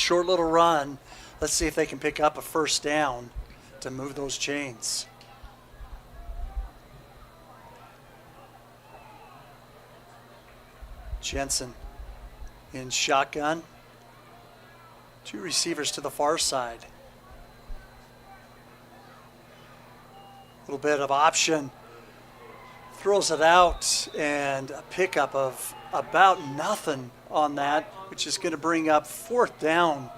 short little run. Let's see if they can pick up a first down to move those chains. Jensen in shotgun. Two receivers to the far side. A little bit of option. Throws it out, and a pickup of about nothing on that, which is going to bring up fourth down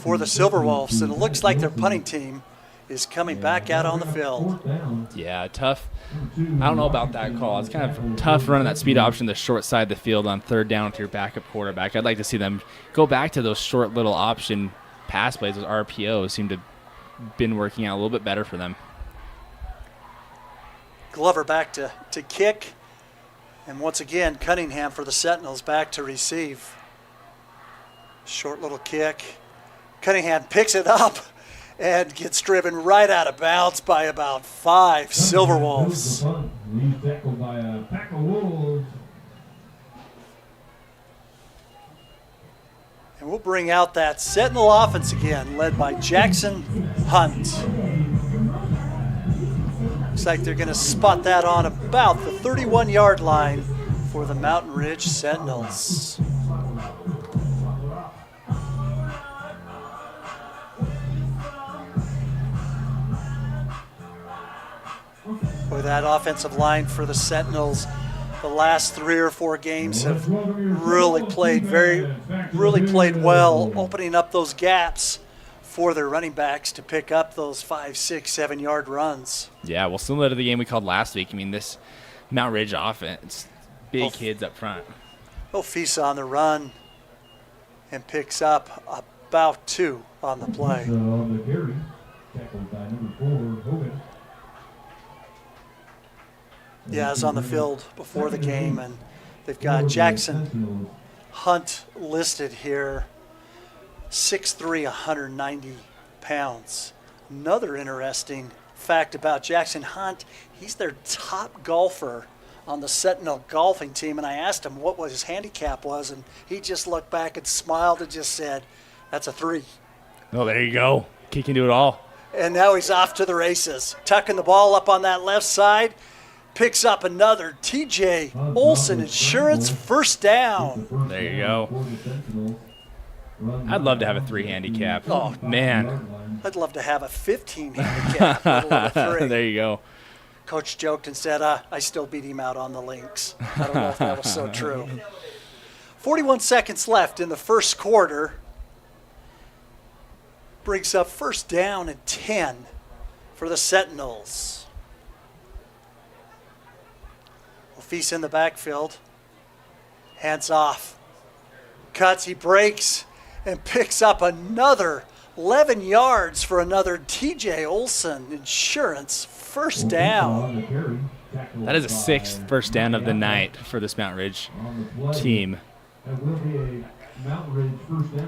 for the Silverwolves. And it looks like their punting team is coming back out on the field. Yeah, tough. I don't know about that call. It's kind of tough running that speed option the short side of the field on third down with your backup quarterback. I'd like to see them go back to those short little option pass plays. Those RPOs seem to have been working out a little bit better for them. Glover back to kick. And once again, Cunningham for the Sentinels back to receive. Short little kick. Cunningham picks it up and gets driven right out of bounds by about 5 Silverwolves. And we'll bring out that Sentinel offense again, led by Jackson Hunt. Looks like they're going to spot that on about the 31-yard line for the Mountain Ridge Sentinels. Boy, that offensive line for the Sentinels, the last 3 or 4 games have really played well, opening up those gaps for their running backs to pick up those 5, 6, 7-yard runs. Yeah, well, similar to the game we called last week. I mean, this Mount Ridge offense, big kids up front. Ofisa on the run and picks up about 2 on the play. Yeah, is on the field before the game, and they've got Jackson Hunt listed here, 6'3", 190 pounds. Another interesting fact about Jackson Hunt, he's their top golfer on the Sentinel golfing team, and I asked him what his handicap was, and he just looked back and smiled and just said, that's a 3. Oh, there you go. He can do it all. And now he's off to the races, tucking the ball up on that left side. Picks up another TJ Olson Insurance first down. There you go. I'd love to have a 3 handicap. Oh, man. I'd love to have a 15 handicap, let alone a 3. There you go. Coach joked and said, I still beat him out on the links. I don't know if that was so true. 41 seconds left in the first quarter. Brings up first down and 10 for the Sentinels. Feast in the backfield. Hands off. Cuts, he breaks, and picks up another 11 yards for another TJ Olson Insurance first down. That is a 6th first down of the night for this Mount Ridge team.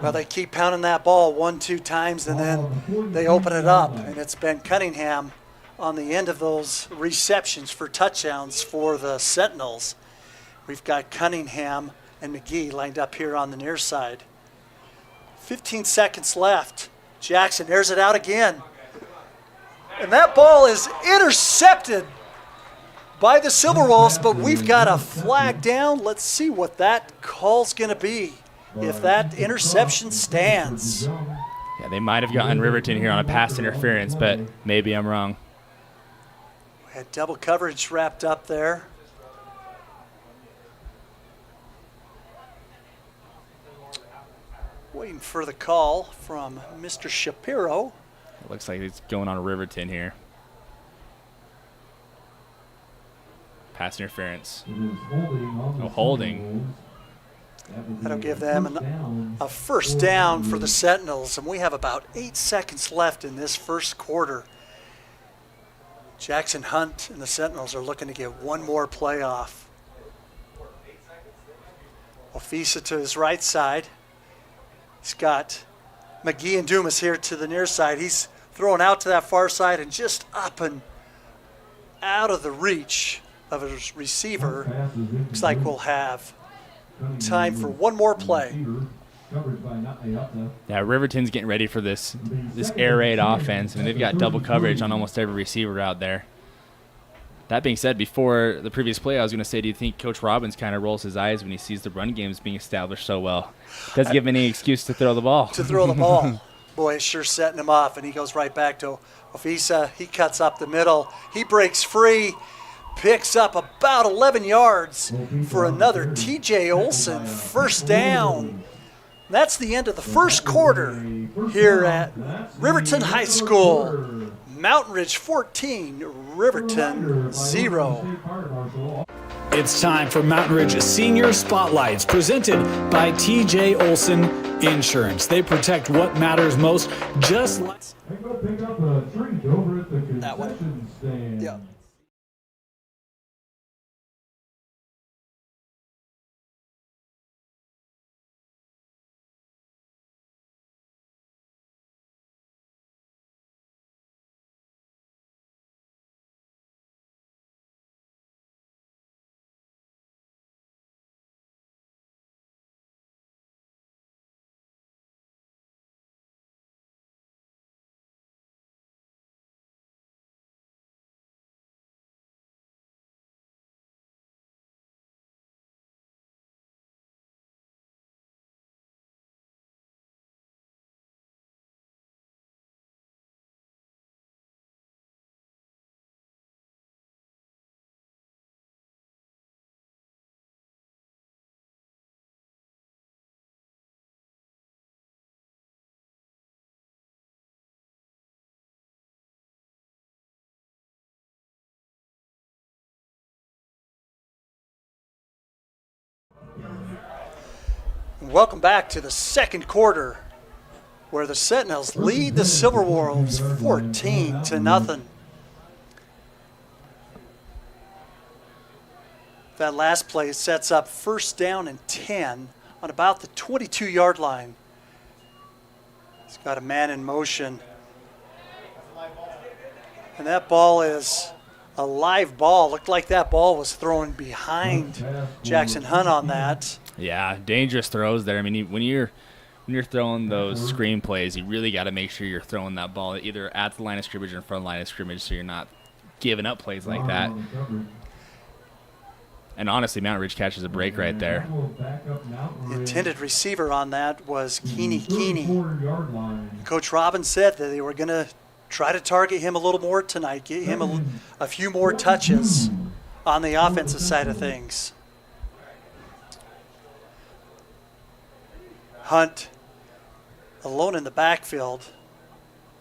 Well, they keep pounding that ball 1-2 times, and then they open it up, and it's been Cunningham on the end of those receptions for touchdowns for the Sentinels. We've got Cunningham and McGee lined up here on the near side. 15 seconds left. Jackson airs it out again. And that ball is intercepted by the Silverwolves, but we've got a flag down. Let's see what that call's going to be, if that interception stands. Yeah, they might have gotten Riverton here on a pass interference, but maybe I'm wrong. We had double coverage wrapped up there. Waiting for the call from Mr. Shapiro. It looks like it's going on Riverton here. Pass interference. No holding. That'll give them a first down for the Sentinels, and we have about 8 seconds left in this first quarter. Jackson Hunt and the Sentinels are looking to get one more play off. Ofisa to his right side. He's got McGee and Dumas here to the near side. He's throwing out to that far side and just up and out of the reach of his receiver. Looks like we'll have time for one more play. Yeah, Riverton's getting ready for this air raid offense. I mean, they've got double coverage on almost every receiver out there. That being said, before the previous play, I was going to say, do you think Coach Robbins kind of rolls his eyes when he sees the run games being established so well? Doesn't give him any excuse to throw the ball. To throw the ball. Boy, it's sure setting him off, and he goes right back to Ofisa. He cuts up the middle. He breaks free, picks up about 11 yards for another TJ Olson first down. That's the end of the first quarter here at Riverton High School. Mountain Ridge 14, Riverton 0. It's time for Mountain Ridge Senior Spotlights, presented by TJ Olson Insurance. They protect what matters most, just like that one. Yeah. Welcome back to the second quarter, where the Sentinels lead the Silverwolves 14-0. That last play sets up first down and 10 on about the 22-yard line. He's got a man in motion. And that ball is a live ball. Looked like that ball was thrown behind Jackson Hunt on that. Yeah, dangerous throws there. I mean, when you're throwing those screen plays, you really got to make sure you're throwing that ball either at the line of scrimmage or in front of the line of scrimmage, so you're not giving up plays like that. And honestly, Mountain Ridge catches a break right there. The intended receiver on that was Keeney. Coach Robbins said that they were going to try to target him a little more tonight, get him a few more touches on the offensive side of things. Hunt alone in the backfield,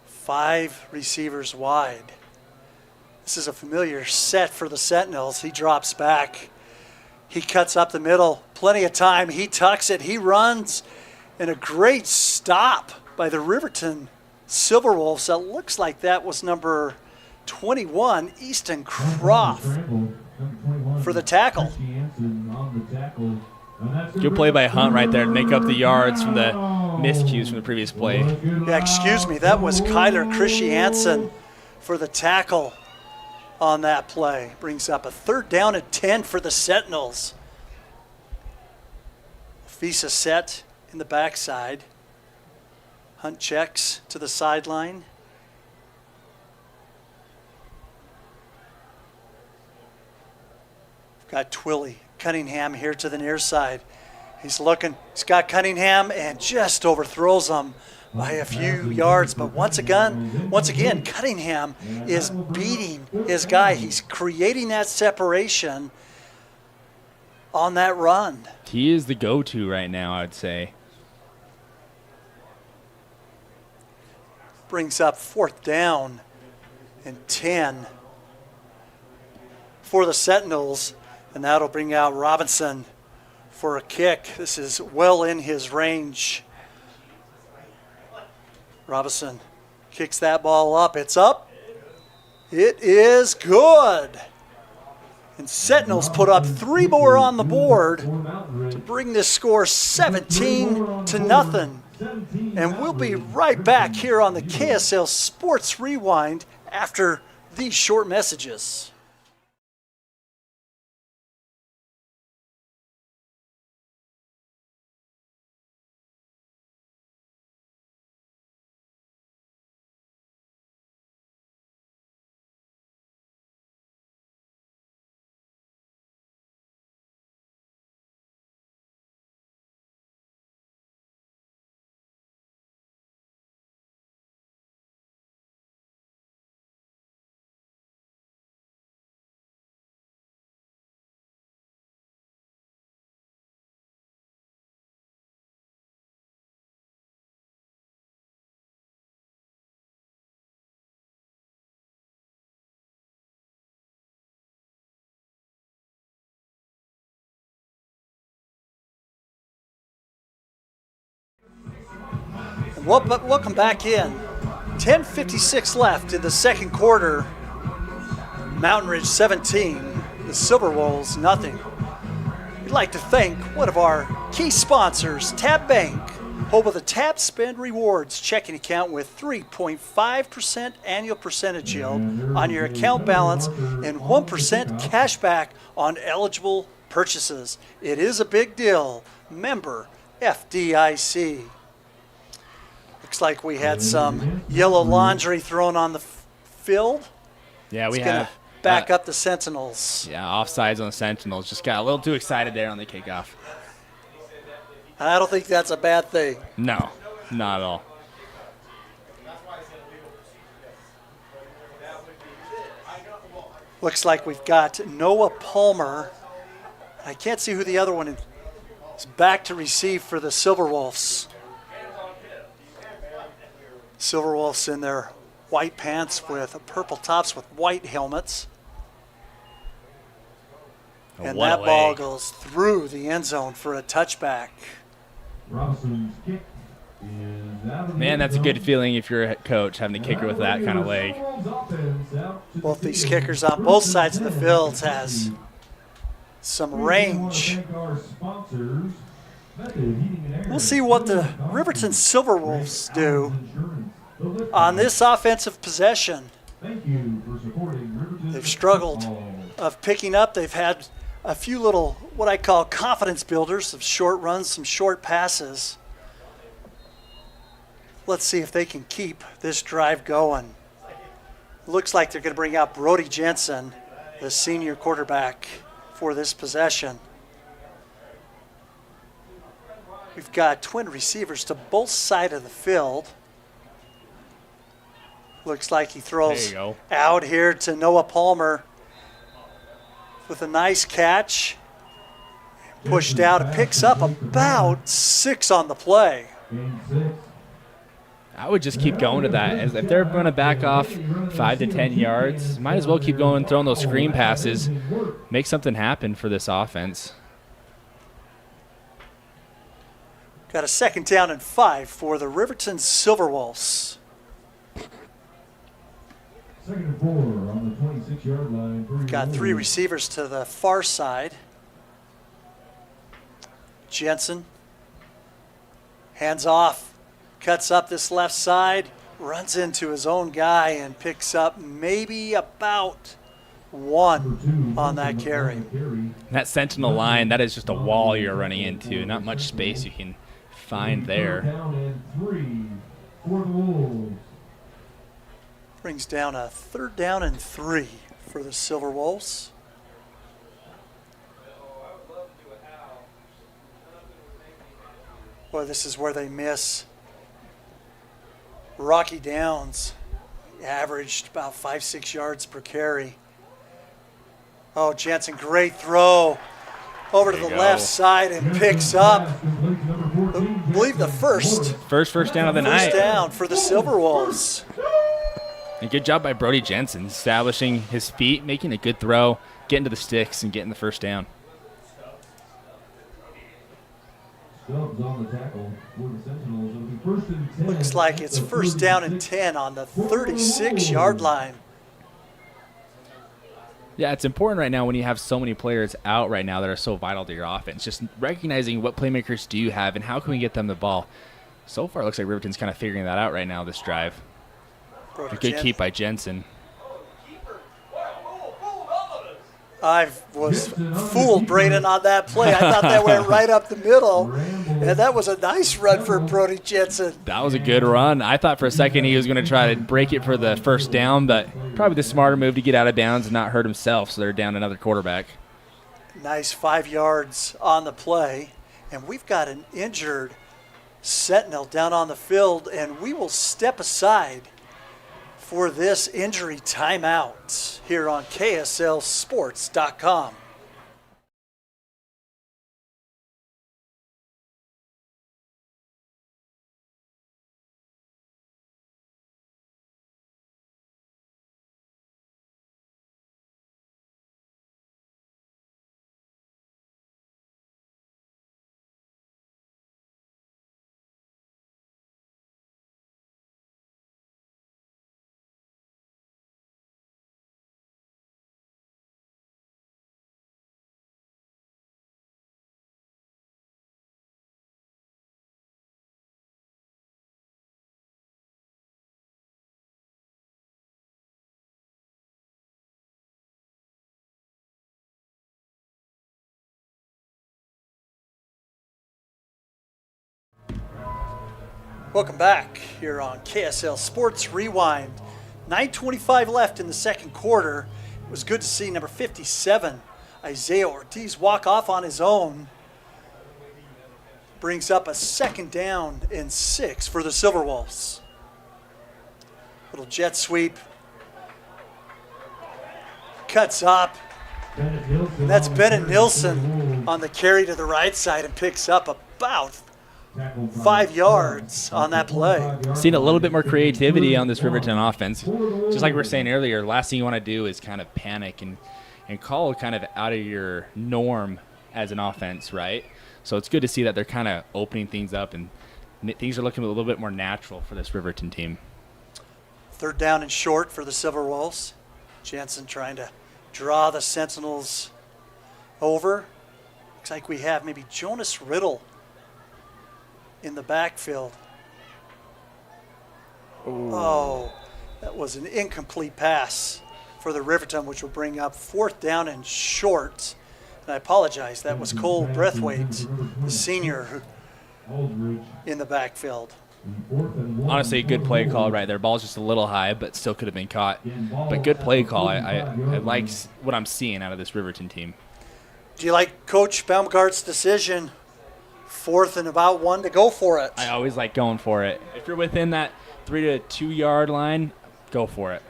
5 receivers wide. This is a familiar set for the Sentinels. He drops back. He cuts up the middle, plenty of time. He tucks it. He runs, and a great stop by the Riverton Silverwolves. That looks like that was number 21, Easton Croft, for the tackle. Good play by Hunt right there to make up the yards from the miscues from the previous play. Yeah, excuse me. That was Kyler Christiansen for the tackle on that play. Brings up a third down and 10 for the Sentinels. Fisa set in the backside. Hunt checks to the sideline. Got Twilly Cunningham here to the near side. He's looking. He's got Cunningham and just overthrows him by a few yards. But once again, Cunningham is beating his guy. He's creating that separation on that run. He is the go-to right now, I'd say. Brings up fourth down and 10 for the Sentinels. And that'll bring out Robinson for a kick. This is well in his range. Robinson kicks that ball up. It's up. It is good. And Sentinels put up 3 more on the board to bring this score 17-0. And we'll be right back here on the KSL Sports Rewind after these short messages. Welcome back in. 10:56 left in the second quarter. Mountain Ridge 17, the Silverwolves nothing. We'd like to thank one of our key sponsors, Tab Bank, home of the Tab Spend Rewards checking account with 3.5% annual percentage yield on your account balance and 1% cash back on eligible purchases. It is a big deal. Member FDIC. Looks like we had some yellow laundry thrown on the field. Yeah, we It's gonna have. back up the Sentinels. Yeah, offsides on the Sentinels. Just got a little too excited there on the kickoff. I don't think that's a bad thing. No, not at all. Looks like we've got Noah Palmer. I can't see who the other one is. Back to receive for the Silverwolves. Silverwolves in their white pants with purple tops with white helmets. And What a that ball leg. goes through the end zone for a touchback. Robinson's kick is out of the Man, end that's a good zone. feeling if you're a coach having a kicker with that kind of leg. Both these kickers on both sides of the field has some range. We'll see what the Riverton Silverwolves do on this offensive possession. They've struggled of picking up. They've had a few little, what I call confidence builders, some short runs, some short passes. Let's see if they can keep this drive going. Looks like they're going to bring out Brody Jensen, the senior quarterback, for this possession. We've got twin receivers to both sides of the field. Looks like he There throws you go. out here to Noah Palmer with a nice catch. Pushed out, it picks up about 6 on the play. I would just keep going to that. As if they're going to back off 5 to 10 yards, might as well keep going, throwing those screen passes, make something happen for this offense. Got a 2nd down and 5 for the Riverton Silverwolves. 2nd and 4 on the 26-yard line. Got 3 receivers to the far side. Jensen, hands off, cuts up this left side, runs into his own guy and picks up maybe about 1 on that carry. That Sentinel line, that is just a wall you're running into. Not much space you can find there. Down and 3 for the Wolves. Brings down a 3rd down and 3 for the Silverwolves. Boy, this is where they miss. Rocky Downs averaged about 5-6 yards per carry. Oh, Jensen, great throw over to There the you left go. side and picks up, I believe, the first First down of the first night. down for the Silverwolves. And good job by Brody Jensen, establishing his feet, making a good throw, getting to the sticks, and getting the first down. Stubbs on the tackle for the Sentinels. It'll be 1st and 10. Looks like it's 1st down and 10 on the 36-yard line. Yeah, it's important right now when you have so many players out right now that are so vital to your offense. Just recognizing what playmakers do you have and how can we get them the ball. So far, it looks like Riverton's kind of figuring that out right now this drive. Brody A good Jensen. keep by Jensen. I was fooled, Braden, on that play. I thought that went right up the middle, and that was a nice run for Brody Jensen. That was a good run. I thought for a second he was going to try to break it for the first down, but probably the smarter move to get out of bounds and not hurt himself, so they're down another quarterback. Nice 5 yards on the play, and we've got an injured Sentinel down on the field, and we will step aside for this injury timeout here on KSLSports.com. Welcome back here on KSL Sports Rewind. 9:25 left in the second quarter. It was good to see number 57, Isaiah Ortiz, walk off on his own. Brings up a 2nd down and 6 for the Silverwolves. Little jet sweep. Cuts up. And that's Bennett Nilsson on the carry to the right side and picks up about 5 yards on that play. Seen a little bit more creativity on this Riverton offense. Just like we were saying earlier, last thing you want to do is kind of panic and call kind of out of your norm as an offense, right? So it's good to see that they're kind of opening things up and things are looking a little bit more natural for this Riverton team. 3rd down and short for the Silverwolves. Jensen trying to draw the Sentinels over. Looks like we have maybe Jonas Riddle in the backfield. Ooh. Oh, that was an incomplete pass for the Riverton, which will bring up 4th down and short. And I apologize, that was Cole Breathwaite, the senior, in the backfield. Honestly, good play call right there. Ball's just a little high, but still could have been caught. But good play call. I like what I'm seeing out of this Riverton team. Do you like Coach Baumgart's decision, 4th and about 1, to go for it? I always like going for it. If you're within that 3 to 2 yard line, go for it.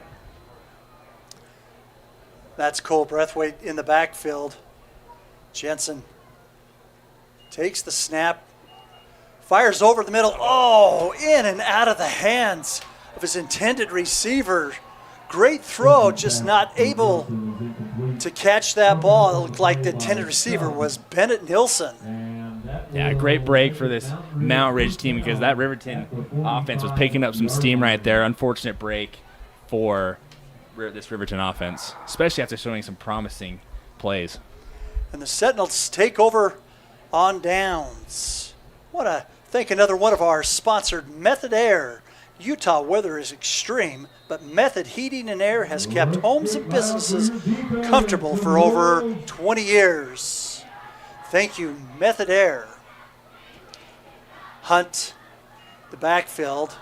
That's Cole Breathwaite in the backfield. Jensen takes the snap, fires over the middle. Oh, in and out of the hands of his intended receiver. Great throw, just not able to catch that ball. It looked like the intended receiver was Bennett Nilsson. Yeah, great break for this Mount Ridge team because that Riverton offense was picking up some steam right there. Unfortunate break for this Riverton offense, especially after showing some promising plays. And the Sentinels take over on downs. Want to thank another one of our sponsored Method Air. Utah weather is extreme, but Method Heating and Air has kept homes and businesses comfortable for over 20 years. Thank you, Method Air. Hunt, the backfield.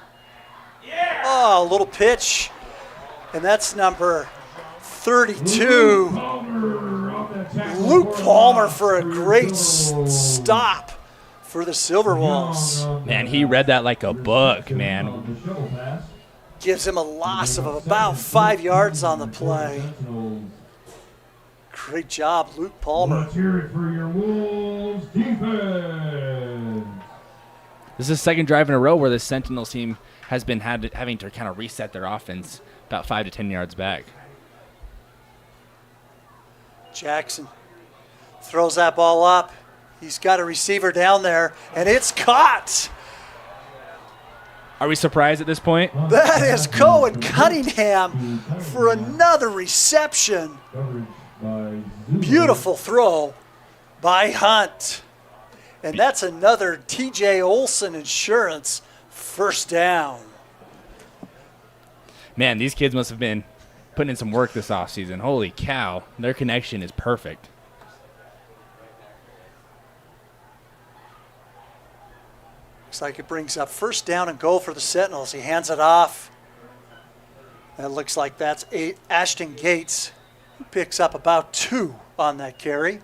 Oh, a little pitch. And that's number 32. Luke Palmer for a great stop for the Silverwolves. Man, he read that like a book, man. Gives him a loss of about 5 yards on the play. Great job, Luke Palmer. Let's hear it for your Wolves defense. This is the 2nd drive in a row where the Sentinels team has been having to kind of reset their offense about 5 to 10 yards back. Jackson throws that ball up. He's got a receiver down there, and it's caught. Are we surprised at this point? That is Cohen Cunningham for another reception. Beautiful throw by Hunt. And that's another TJ Olson Insurance 1st down. Man, these kids must have been putting in some work this offseason. Holy cow. Their connection is perfect. Looks like it brings up 1st down and goal for the Sentinels. He hands it off. And it looks like that's Ashton Gates, who picks up about 2 on that carry.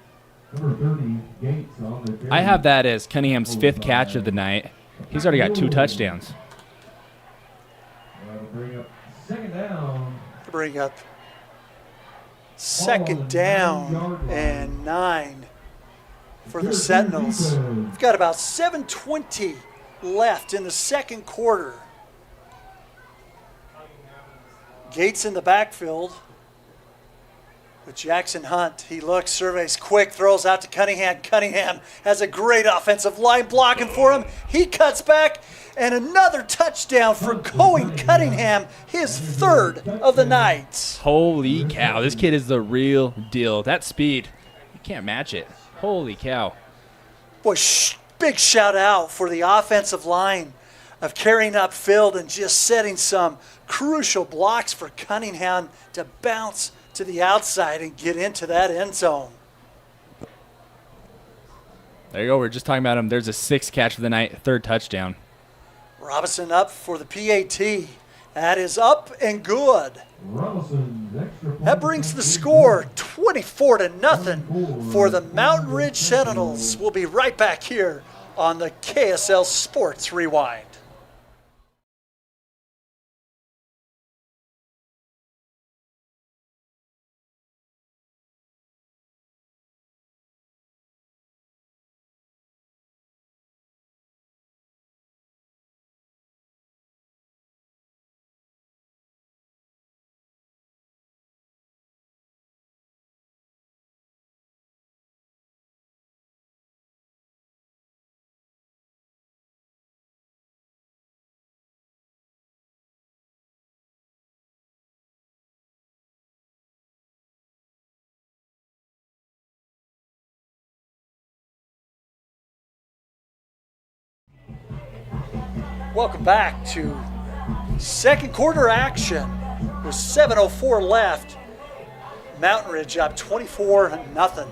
I have that as Cunningham's 5th catch of the night. He's already got 2 touchdowns. Bring up 2nd down. Bring up 2nd down and 9 for the Sentinels. We've got about 7:20 left in the second quarter. Gates in the backfield with Jackson Hunt. He looks, surveys quick, throws out to Cunningham. Cunningham has a great offensive line blocking for him. He cuts back, and another touchdown for Cohen Cunningham, his 3rd of the night. Holy cow, this kid is the real deal. That speed, you can't match it. Holy cow. Boy, big shout out for the offensive line of carrying upfield and just setting some crucial blocks for Cunningham to bounce to the outside and get into that end zone. There you go. We're just talking about him. There's a 6th catch of the night, 3rd touchdown. Robinson up for the PAT. That is up and good. That brings the score 24-0 for the Mountain Ridge Sentinels. We'll be right back here on the KSL Sports Rewind. Welcome back to second quarter action with 7:04 left. Mountain Ridge up 24-0.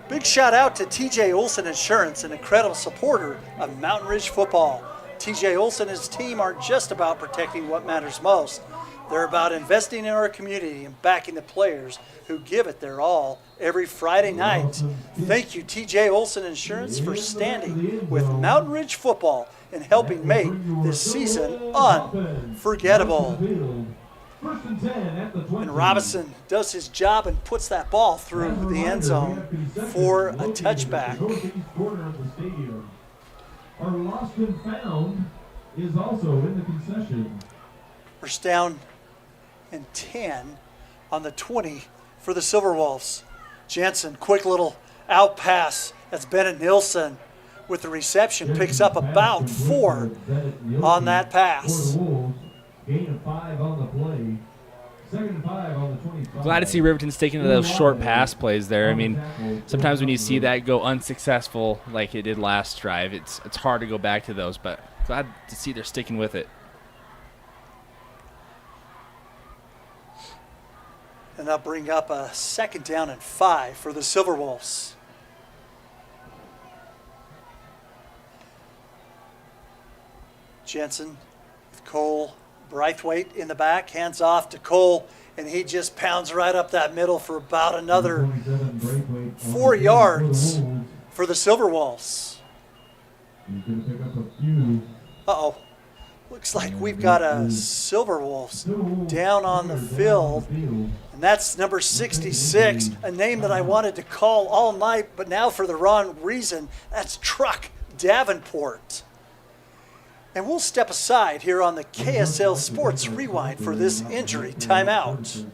Big shout out to TJ Olson Insurance, an incredible supporter of Mountain Ridge football. TJ Olson and his team aren't just about protecting what matters most. They're about investing in our community and backing the players who give it their all every Friday night. Thank you, TJ Olson Insurance, for standing with Mountain Ridge football and helping make this season unforgettable. And Robinson does his job and puts that ball through the end zone for a touchback. Our lost and found is also in the concession. First down and 10 on the 20 for the Silverwolves. Jansen, quick little out pass. That's Bennett Nilsson with the reception. Picks up about 4 on that pass. Gain of 5 on the play. Second and 5 on the 25. Glad to see Riverton sticking to those short pass plays there. I mean, sometimes when you see that go unsuccessful like it did last drive, it's hard to go back to those, but glad to see they're sticking with it. And that'll bring up a second down and 5 for the Silverwolves. Jensen with Cole Braithwaite in the back, hands off to Cole, and he just pounds right up that middle for about another 4 yards for the Silverwolves. Uh-oh. Looks like we've got a Silverwolves down on the field, and that's number 66, a name that I wanted to call all night, but now for the wrong reason. That's Truck Davenport. And we'll step aside here on the KSL Sports Rewind for this injury timeout.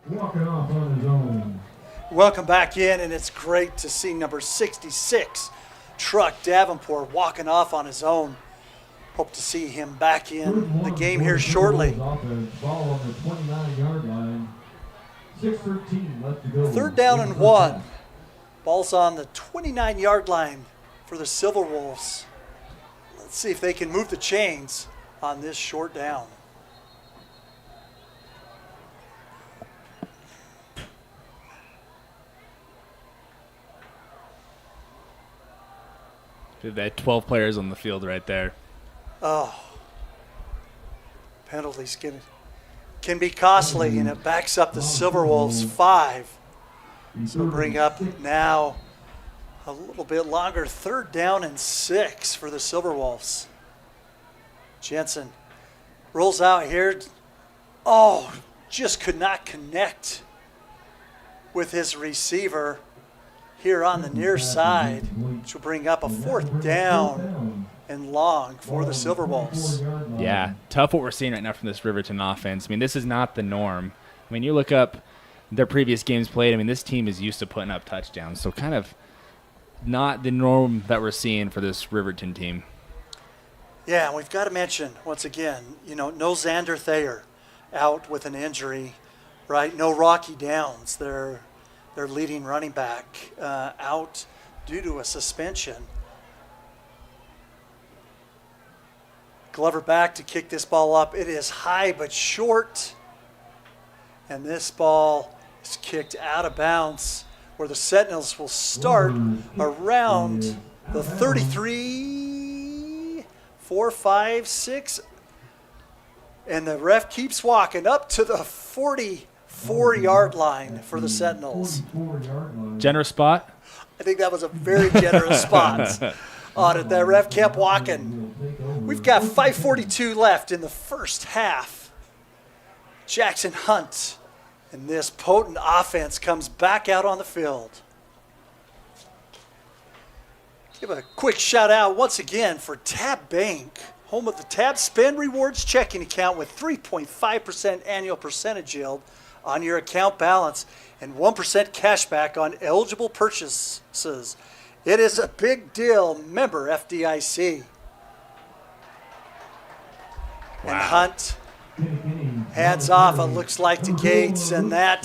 Walking off on his own. Welcome back in, and it's great to see number 66, Truck Davenport, walking off on his own. Hope to see him back in the game here shortly. Ball on the 29-yard line. 6:13 left to go. Third down and 1. Ball's on the 29-yard line for the Silverwolves. Let's see if they can move the chains on this short down. They had 12 players on the field right there. Oh, penalties can be costly, and it backs up the Silverwolves 5. So bring up now a little bit longer. Third down and 6 for the Silverwolves. Jensen rolls out here. Oh, just could not connect with his receiver here on the near side, which will bring up a fourth down and long for the Silverwolves. Yeah, tough what we're seeing right now from this Riverton offense. I mean, this is not the norm. I mean, you look up their previous games played, I mean, this team is used to putting up touchdowns, so kind of not the norm that we're seeing for this Riverton team. Yeah, and we've got to mention, once again, no Xander Thayer out with an injury, right? No Rocky Downs, their leading running back, out due to a suspension. Glover back to kick this ball up. It is high but short. And this ball is kicked out of bounds, where the Sentinels will start around the 33, 4, 5, 6. And the ref keeps walking up to the 44-yard line for the Sentinels. Generous spot? I think that was a very generous spot on it. That ref kept walking. We've got 5:42 left in the first half. Jackson Hunt and this potent offense comes back out on the field. Give a quick shout out once again for Tab Bank, home of the Tab Spend Rewards checking account with 3.5% annual percentage yield on your account balance and 1% cash back on eligible purchases. It is a big deal. Member FDIC. Wow. And Hunt hands off, it looks like, to Gates, and that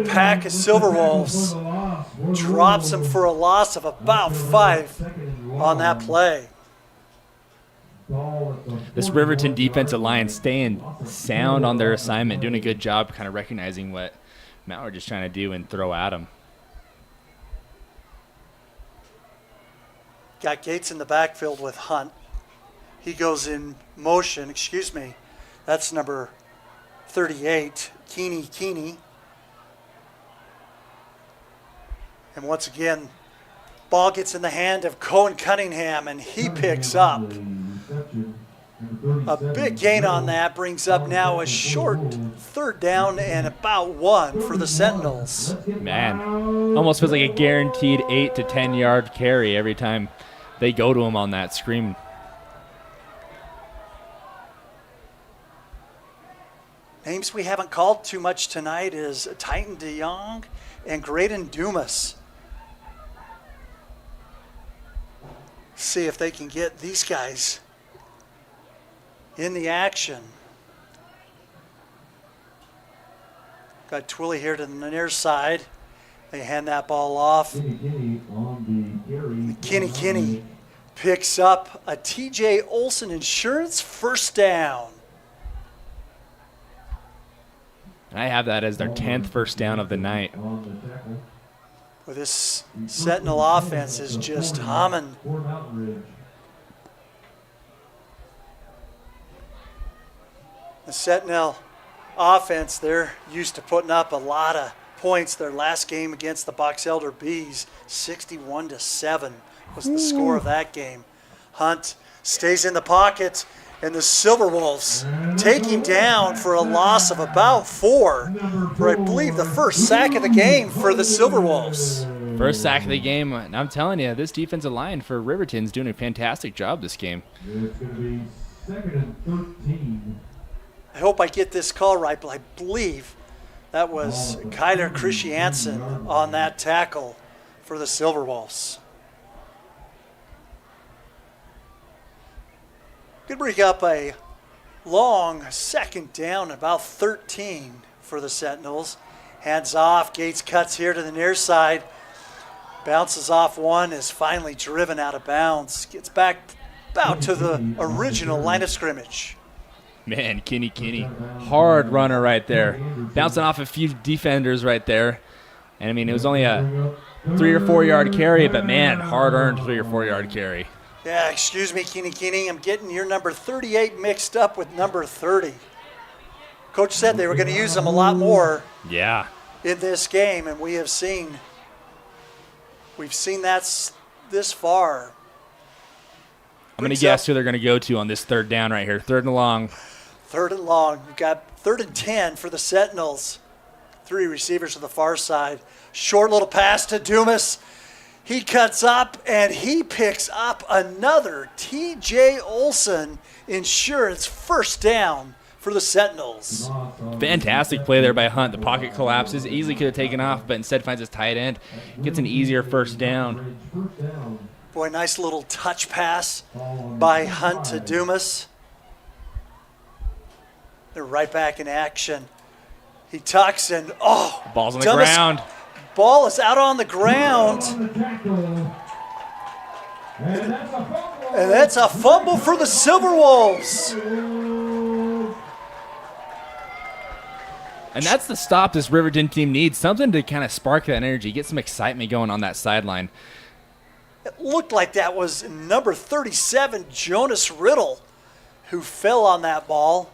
pack of Silverwolves drops him for a loss of about 5 on that play. This Riverton defensive line staying sound on their assignment, doing a good job kind of recognizing what Matt were just trying to do and throw at him. Got Gates in the backfield with Hunt. He goes in motion, that's number 38, Keeney. And once again, ball gets in the hand of Cohen Cunningham, and he picks up a big gain on that. Brings up now a short third down and about 1 for the Sentinels. Man, almost feels like a guaranteed 8 to 10 yard carry every time they go to him on that screen. Names we haven't called too much tonight is Titan DeYoung and Graydon Dumas. See if they can get these guys in the action. Got Twilly here to the near side. They hand that ball off. Kinney picks up a TJ Olson Insurance first down. I have that as their 10th first down of the night. Well, this Sentinel offense is just humming. The Sentinel offense, they're used to putting up a lot of points. Their last game against the Box Elder Bees, 61-7 was the score of that game. Hunt stays in the pocket, and the Silverwolves take him down for a loss of about 4, for I believe the first sack of the game for the Silverwolves. First sack of the game, and I'm telling you, this defensive line for Riverton's doing a fantastic job this game. It's going to be 2nd and 13. I hope I get this call right, but I believe that was Kyler Christiansen on that tackle for the Silverwolves. Could bring up a long second down, about 13 for the Sentinels. Hands off, Gates cuts here to the near side. Bounces off one, is finally driven out of bounds. Gets back about to the original line of scrimmage. Man, Kinney, hard runner right there. Bouncing off a few defenders right there. And, I mean, it was only a 3 or 4 yard carry, but, man, hard-earned 3 or 4 yard carry. Yeah, excuse me, Kinney. I'm getting your number 38 mixed up with number 30. Coach said they were going to use them a lot more Yeah. in this game, and we've seen that this far. I'm going to guess who they're going to go to on this third down right here. 3rd and long. 3rd and long. We've got 3rd and 10 for the Sentinels. 3 receivers to the far side. Short little pass to Dumas. He cuts up, and he picks up another T.J. Olson Insurance first down for the Sentinels. Fantastic play there by Hunt. The pocket collapses. Easily could have taken off, but instead finds his tight end. Gets an easier first down. Boy, nice little touch pass by Hunt to Dumas. They're right back in action. He tucks and, Ball's on the Dumas, ground. Ball is out on the ground. And that's a fumble for the Silverwolves. And that's the stop this Riverton team needs. Something to kind of spark that energy, get some excitement going on that sideline. It looked like that was number 37, Jonas Riddle, who fell on that ball.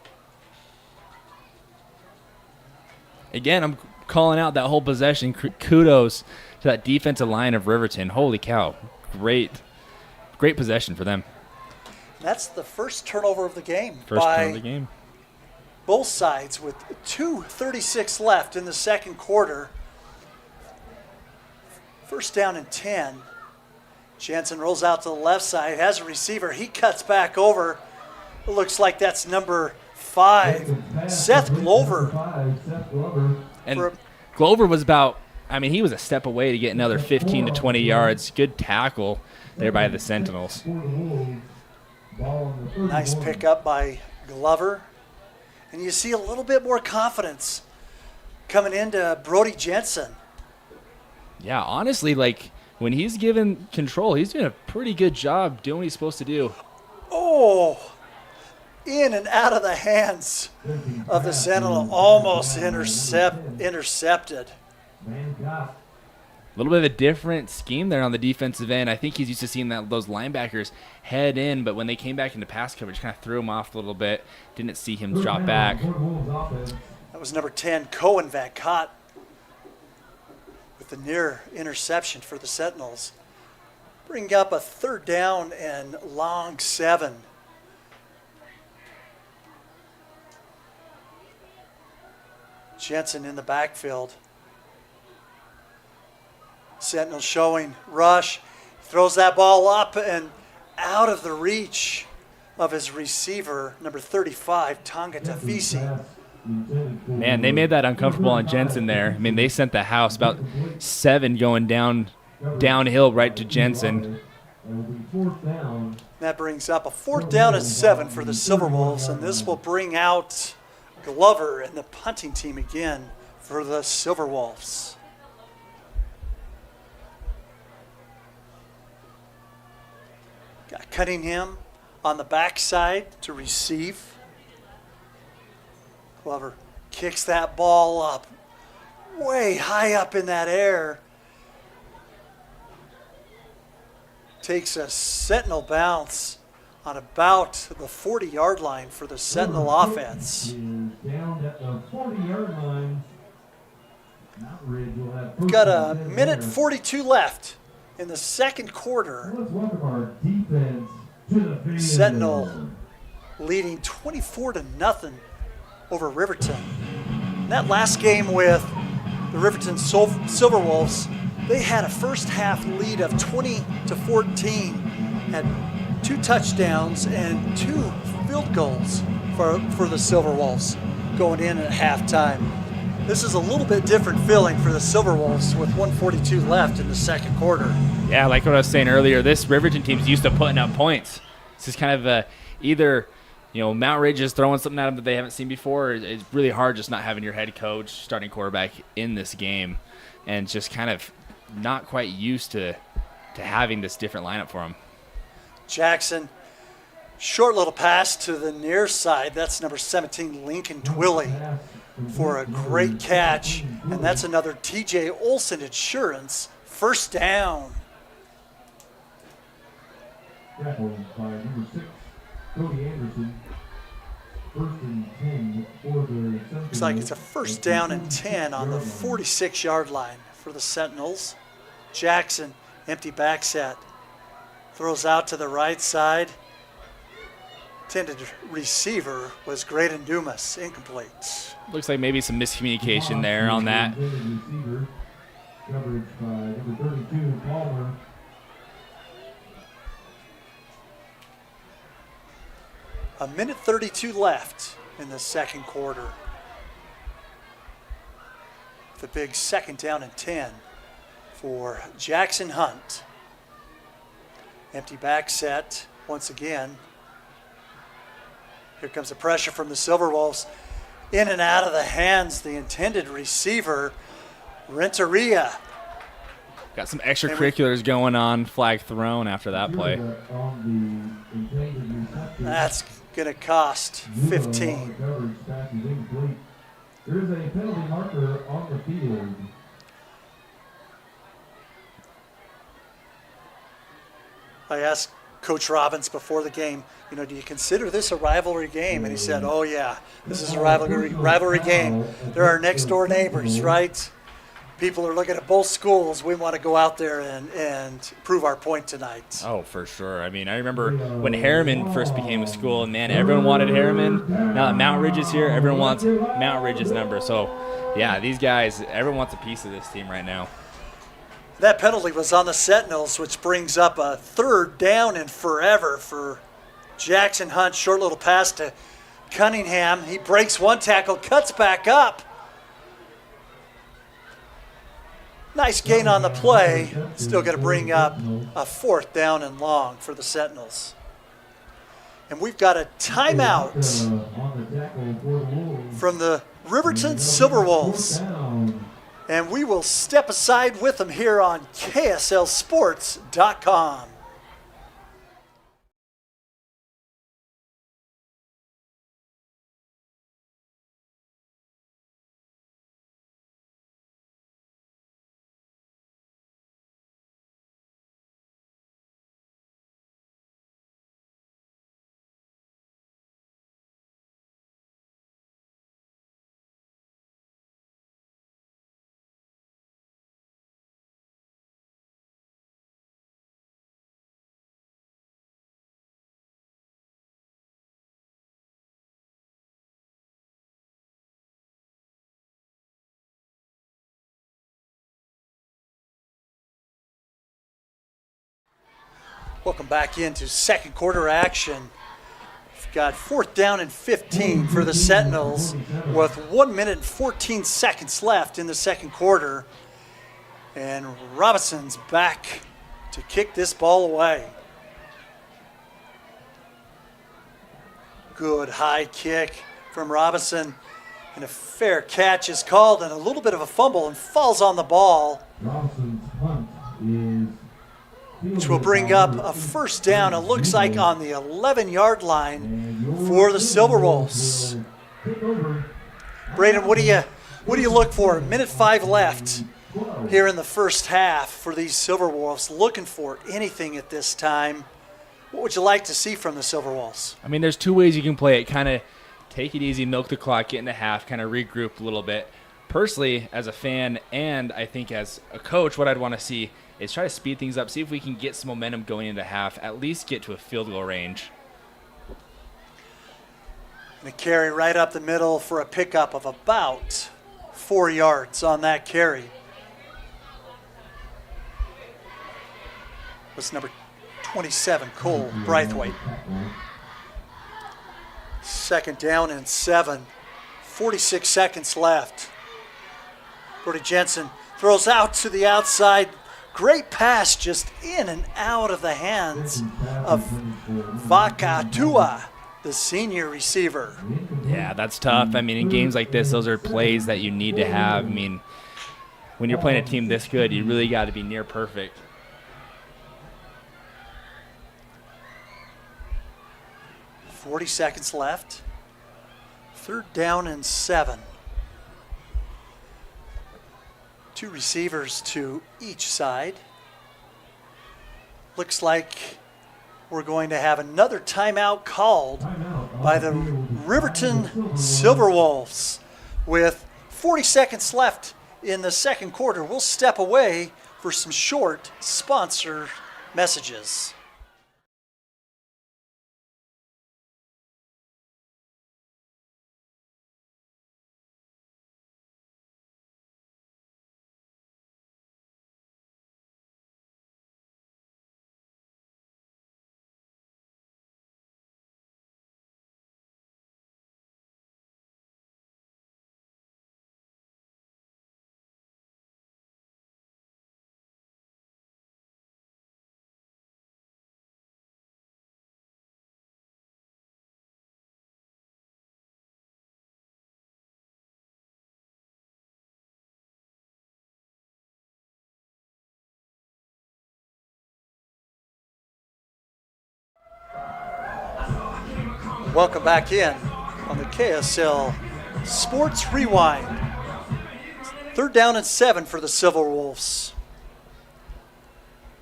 Again, I'm calling out that whole possession. Kudos to that defensive line of Riverton. Holy cow. Great possession for them. That's the first turnover of the game. First turnover of the game. Both sides with 2:36 left in the second quarter. First down and 10. Jensen rolls out to the left side, has a receiver. He cuts back over. It looks like that's number 5, Seth Glover. And Glover was he was a step away to get another 15 to 20 yards. Good tackle there by the Sentinels. Nice pickup by Glover. And you see a little bit more confidence coming into Brody Jensen. Yeah, honestly, when he's given control, he's doing a pretty good job doing what he's supposed to do. In and out of the hands of the Sentinel, almost intercepted. A little bit of a different scheme there on the defensive end. I think he's used to seeing those linebackers head in, but when they came back into pass coverage, kind of threw him off a little bit. Didn't see him drop back. That was number 10, Cohenvac, caught with the near interception for the Sentinels. Bring up a third down and long 7. Jensen in the backfield. Sentinel showing rush. Throws that ball up and out of the reach of his receiver, number 35, Tonga Tafisi. Man, they made that uncomfortable on Jensen there. They sent the house about 7 going downhill right to Jensen. That brings up a 4th down and 7 for the Silverwolves, and this will bring out Glover and the punting team again for the Silverwolves. Got Cunningham on the backside to receive. Glover kicks that ball up, way high up in that air. Takes a Sentinel bounce on about the 40-yard line for the Sentinel offense. Down at the 40-yard line. We've got a minute 42 left in the second quarter. Let's welcome our defense to the field. Sentinel leading 24-0 over Riverton. In that last game with the Riverton Silverwolves, they had a first half lead of 20-14, had 2 touchdowns and 2 field goals for the Silverwolves going in at halftime. This is a little bit different feeling for the Silverwolves with 1:42 left in the second quarter. Yeah, like what I was saying earlier, this Riverton team's used to putting up points. This is kind of either Mount Ridge is throwing something at them that they haven't seen before. It's really hard just not having your head coach, starting quarterback in this game, and just kind of not quite used to having this different lineup for them. Jackson, short little pass to the near side. That's number 17, Lincoln Twilley, for a great catch. And that's another TJ Olson insurance first down. Tackled by number 6, Cody Anderson. First and 10 for the Sentinels. Looks like it's a first down and 10 on the 46-yard line for the Sentinels. Jackson, empty back set. Throws out to the right side. Intended receiver was Graydon Dumas, incomplete. Looks like maybe some miscommunication there on that. Receiver. Coverage by number 32, Palmer. A minute 32 left in the second quarter. The big 2nd down and 10 for Jackson Hunt. Empty back set once again. Here comes the pressure from the Silverwolves. In and out of the hands, the intended receiver, Renteria. Got some extracurriculars going on. Flag thrown after that play. That's going to cost 15. There is a penalty marker on the field. I asked Coach Robbins before the game, do you consider this a rivalry game? And he said, oh, yeah, this is a rivalry game. They're our next-door neighbors, right? People are looking at both schools. We want to go out there and prove our point tonight. Oh, for sure. I mean, I remember when Harriman first became a school, and, man, everyone wanted Harriman. Now that Mount Ridge is here, everyone wants Mount Ridge's number. So, yeah, these guys, everyone wants a piece of this team right now. That penalty was on the Sentinels, which brings up a 3rd down and forever for Jackson Hunt. Short little pass to Cunningham. He breaks one tackle, cuts back up. Nice gain on the play. Still going to bring up a 4th down and long for the Sentinels. And we've got a timeout from the Riverton Silverwolves. And we will step aside with them here on KSLSports.com. Welcome back into second quarter action. We've got 4th down and 15 for the Sentinels with 1 minute and 14 seconds left in the second quarter. And Robinson's back to kick this ball away. Good high kick from Robinson. And a fair catch is called and a little bit of a fumble and falls on the ball. Robinson's punt is which will bring up a 1st down, it looks like on the 11-yard line for the Silverwolves. Braden, what do you look for? Minute 5 left here in the first half for these Silverwolves. Looking for anything at this time. What would you like to see from the Silverwolves? I mean, there's 2 ways you can play it. Kind of take it easy, milk the clock, get into half, kind of regroup a little bit. Personally, as a fan and I think as a coach, what I'd want to see is try to speed things up, see if we can get some momentum going into half, at least get to a field goal range. And a carry right up the middle for a pickup of about 4 yards on that carry. Was number 27, Cole Braithwaite. 2nd down and 7. 46 seconds left. Brody Jensen throws out to the outside. Great pass just in and out of the hands of Vakatua, the senior receiver. Yeah, that's tough. I mean, in games like this, those are plays that you need to have. I mean, when you're playing a team this good, you really got to be near perfect. .40 seconds left. 3rd down and 7. 2 receivers to each side. Looks like we're going to have another timeout called by the Riverton Silverwolves. With 40 seconds left in the second quarter, we'll step away for some short sponsor messages. Welcome back in on the KSL Sports Rewind. 3rd down and 7 for the Silverwolves.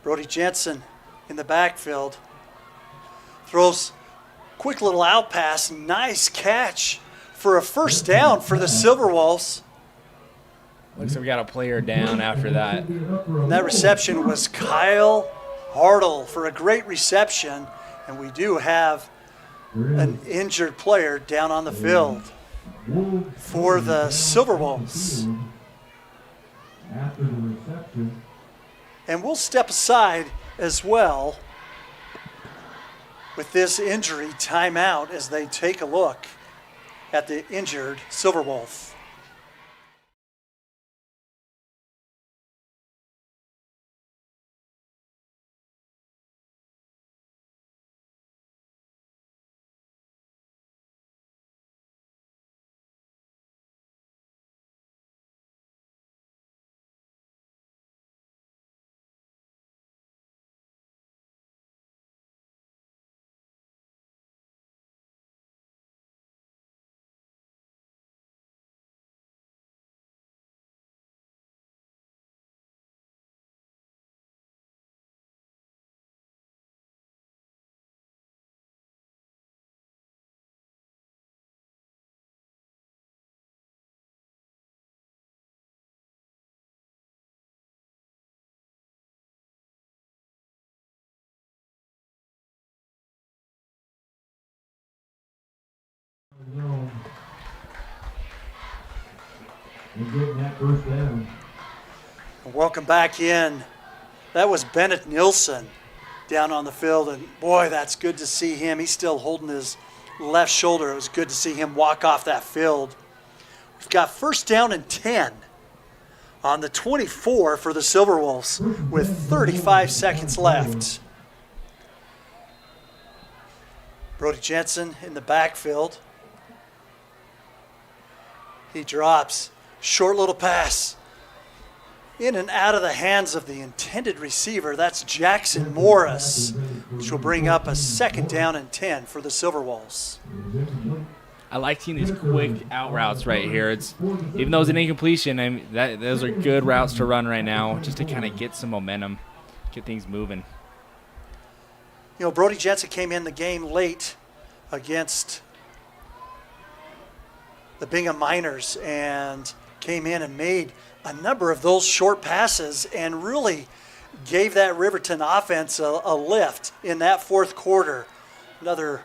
Brody Jensen in the backfield. Throws quick little out pass. Nice catch for a first down for the Silverwolves. Looks like we got a player down after that. And that reception was Kyle Hartle for a great reception. And we do have an injured player down on the field for the Silverwolves. After the reception, And we'll step aside as well with this injury timeout as they take a look at the injured Silverwolf. and getting that first down. Welcome back in. That was Bennett Nilsson down on the field, and boy, that's good to see him. He's still holding his left shoulder. It was good to see him walk off that field. We've got 1st down and 10 on the 24 for the Silverwolves with 35 seconds left. Brody Jensen in the backfield. He drops. Short little pass. In and out of the hands of the intended receiver. That's Jackson Morris, which will bring up a 2nd down and 10 for the Silverwolves. I like seeing these quick out routes right here. It's even though it's an incompletion, I mean, those are good routes to run right now, just to kind of get some momentum, get things moving. You know, Brody Jensen came in the game late against the Bingham Miners and came in and made a number of those short passes and really gave that Riverton offense a lift in that 4th quarter. Another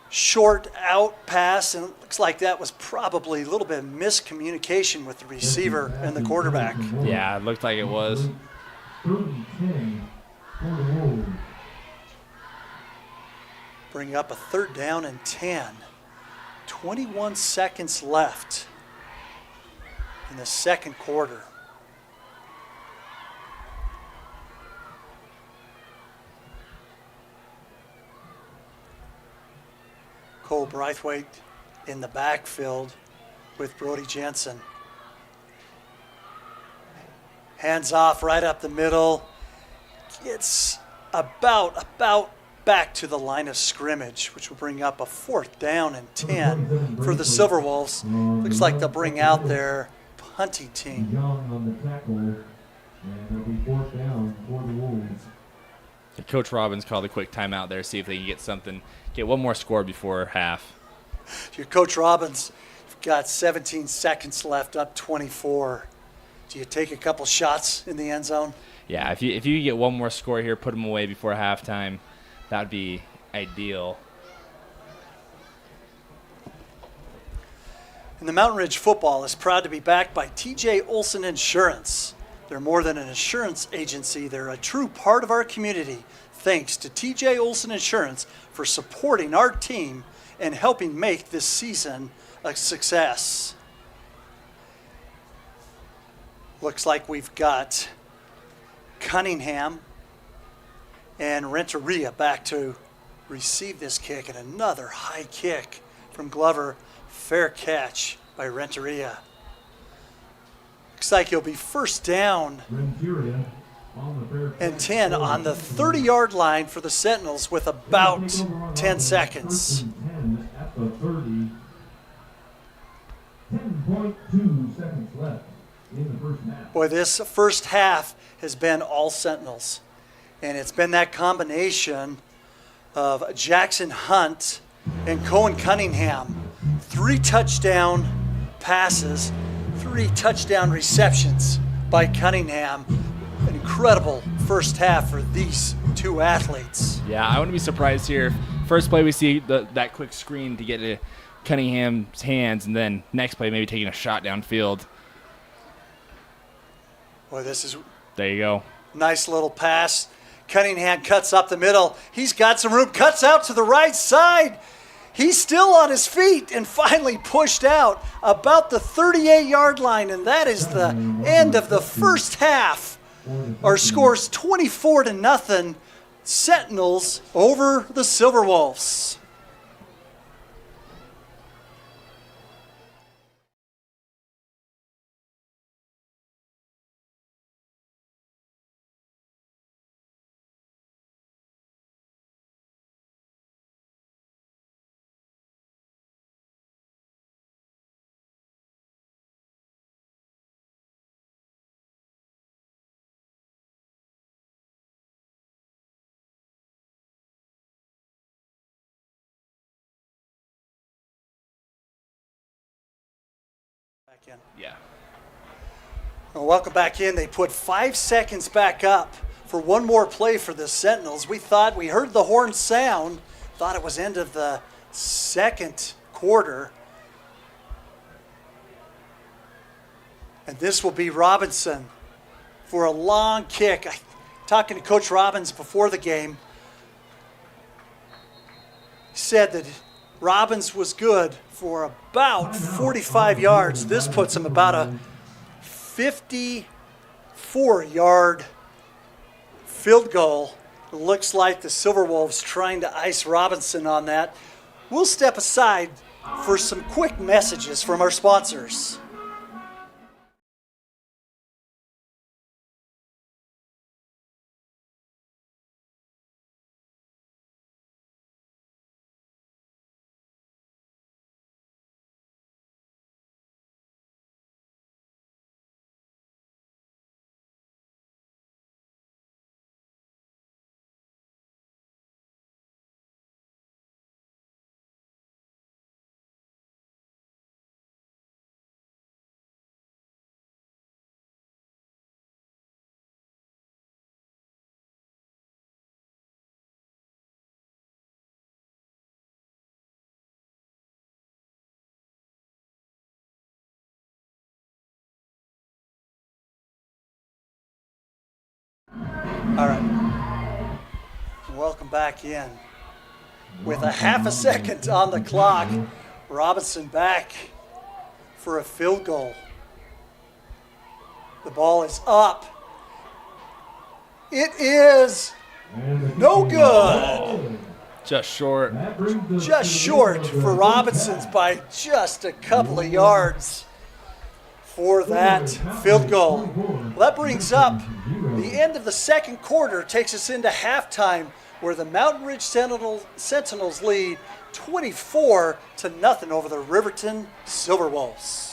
short out pass, and it looks like that was probably a little bit of miscommunication with the receiver and the quarterback. Yeah, it looked like it was. 3rd and 10 for the Wolves. Bring up a 3rd down and 10. 21 seconds left in the 2nd quarter. Cole Braithwaite in the backfield with Brody Jensen. Hands off right up the middle. It's about back to the line of scrimmage, which will bring up a 4th down and 10 for the Silverwolves. Looks like they'll bring out their punting team. Young on the tackle, and it'll be 4th down for the Wolves. Coach Robbins called a quick timeout there, see if they can get one more score before half. Your Coach Robbins, you've got 17 seconds left, up 24. Do you take a couple shots in the end zone? Yeah, if you get one more score here, put them away before halftime, that would be ideal. And the Mountain Ridge Football is proud to be backed by TJ Olson Insurance. They're more than an insurance agency. They're a true part of our community. Thanks to TJ Olson Insurance for supporting our team and helping make this season a success. Looks like we've got Cunningham and Renteria back to receive this kick, and another high kick from Glover. Fair catch by Renteria. Looks like he'll be 1st down Renteria on the fair and catch 10 on the 30-yard line for the Sentinels with about 10 seconds. 10 at the 30. 10.2 seconds left in the first half. Boy, this first half has been all Sentinels. And it's been that combination of Jackson Hunt and Cohen Cunningham. 3 touchdown passes, 3 touchdown receptions by Cunningham. An incredible first half for these 2 athletes. Yeah, I wouldn't be surprised here. First play we see that quick screen to get to Cunningham's hands, and then next play maybe taking a shot downfield. Boy, this is There you go. nice little pass. Cunningham cuts up the middle. He's got some room, cuts out to the right side. He's still on his feet and finally pushed out about the 38-yard line, and that is the end of the first half. Our score's 24-0. Sentinels over the Silverwolves. Back in. Yeah. Well, welcome back in. They put 5 seconds back up for one more play for the Sentinels. We heard the horn sound, thought it was end of the second quarter. And this will be Robinson for a long kick. Talking to Coach Robbins before the game, he said that Robbins was good for about 45 yards. This puts him about a 54-yard field goal. It looks like the Silverwolves trying to ice Robinson on that. We'll step aside for some quick messages from our sponsors. All right. Welcome back in. With a half a second on the clock, Robinson back for a field goal. The ball is up. It is no good. Just short. Just short for Robinson's by just a couple of yards for that field goal. Well, that brings up the end of the second quarter, takes us into halftime, where the Mountain Ridge Sentinels lead 24-0 over the Riverton Silverwolves.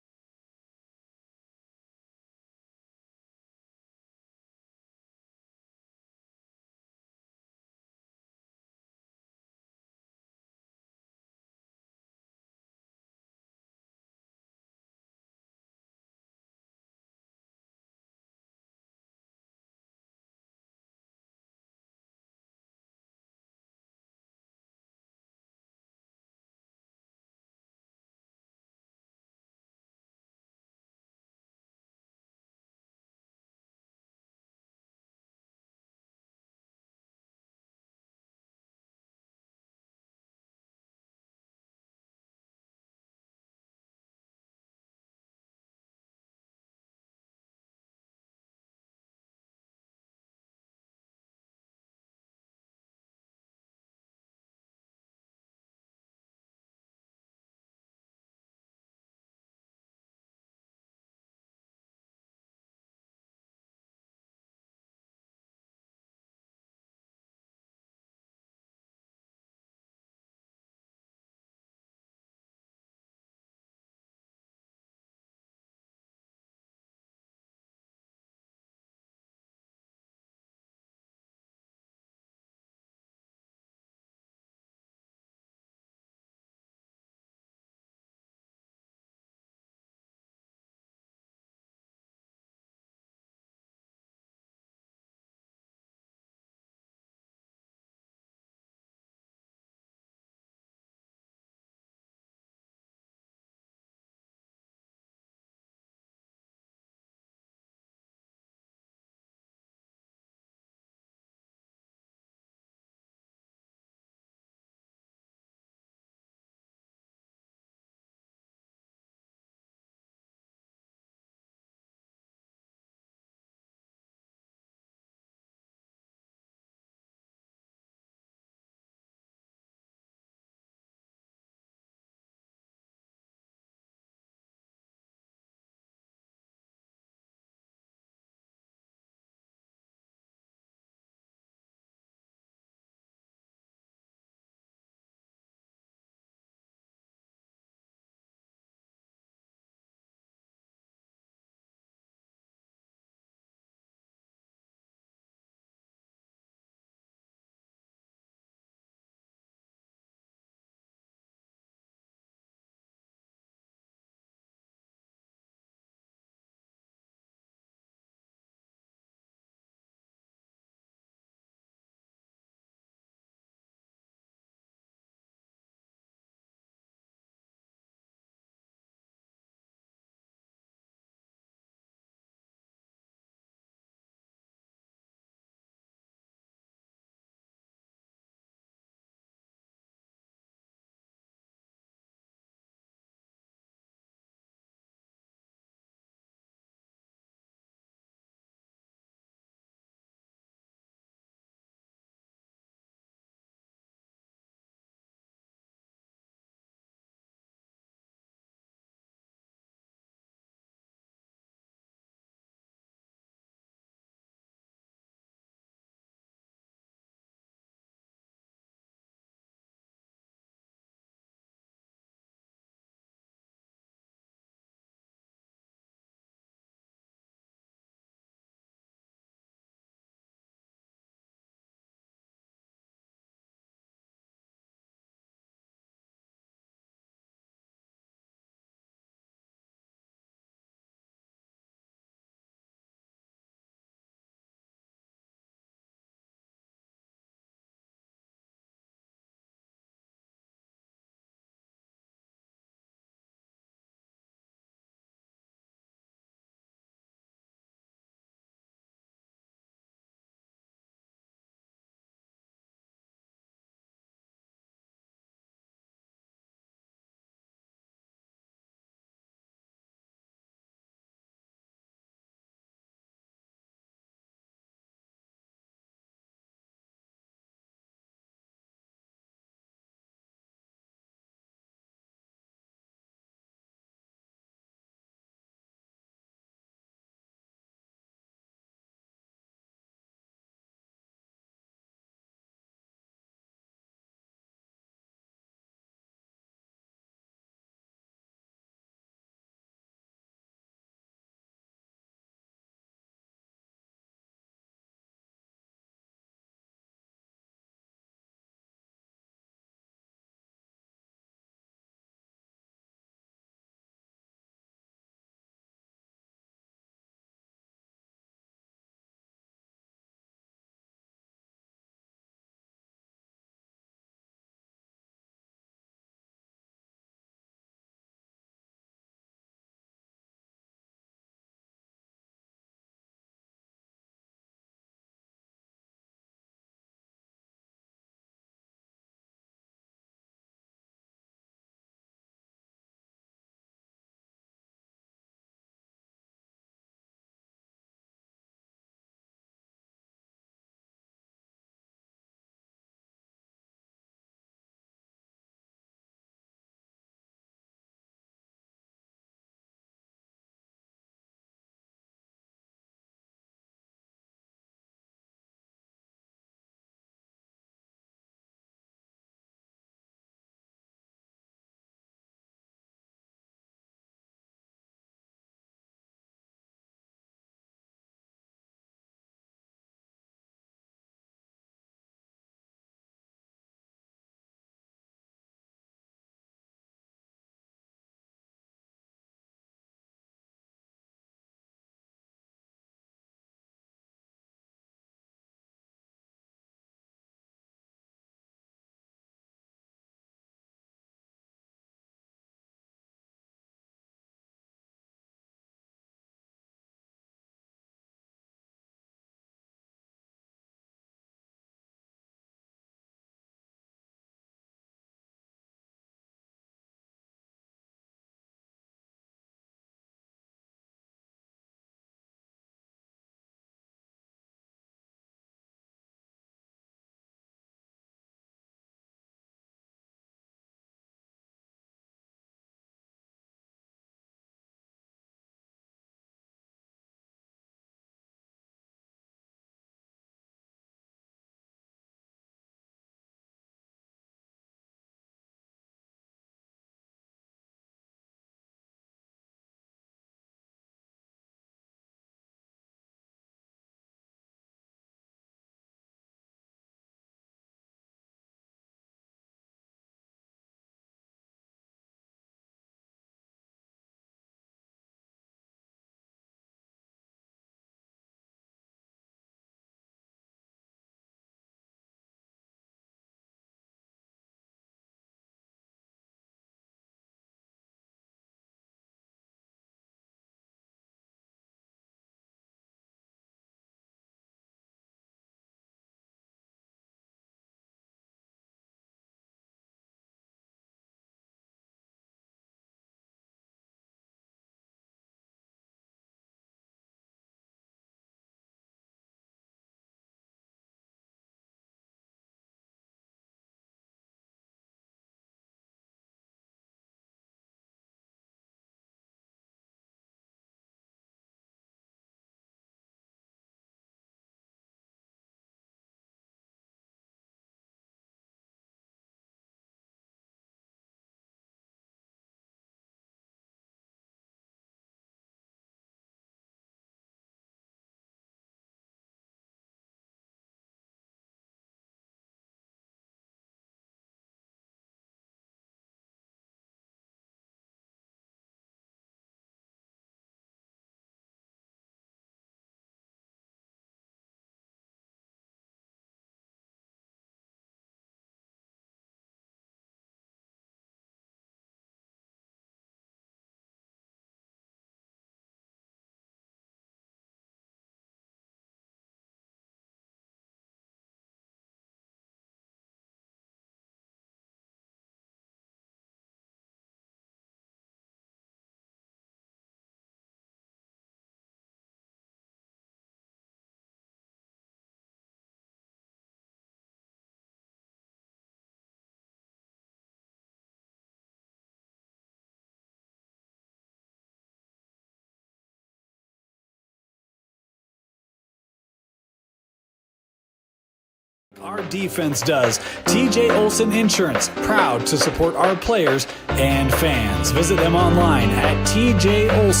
Our defense does. TJ Olson Insurance, proud to support our players and fans. Visit them online at tjolson.com.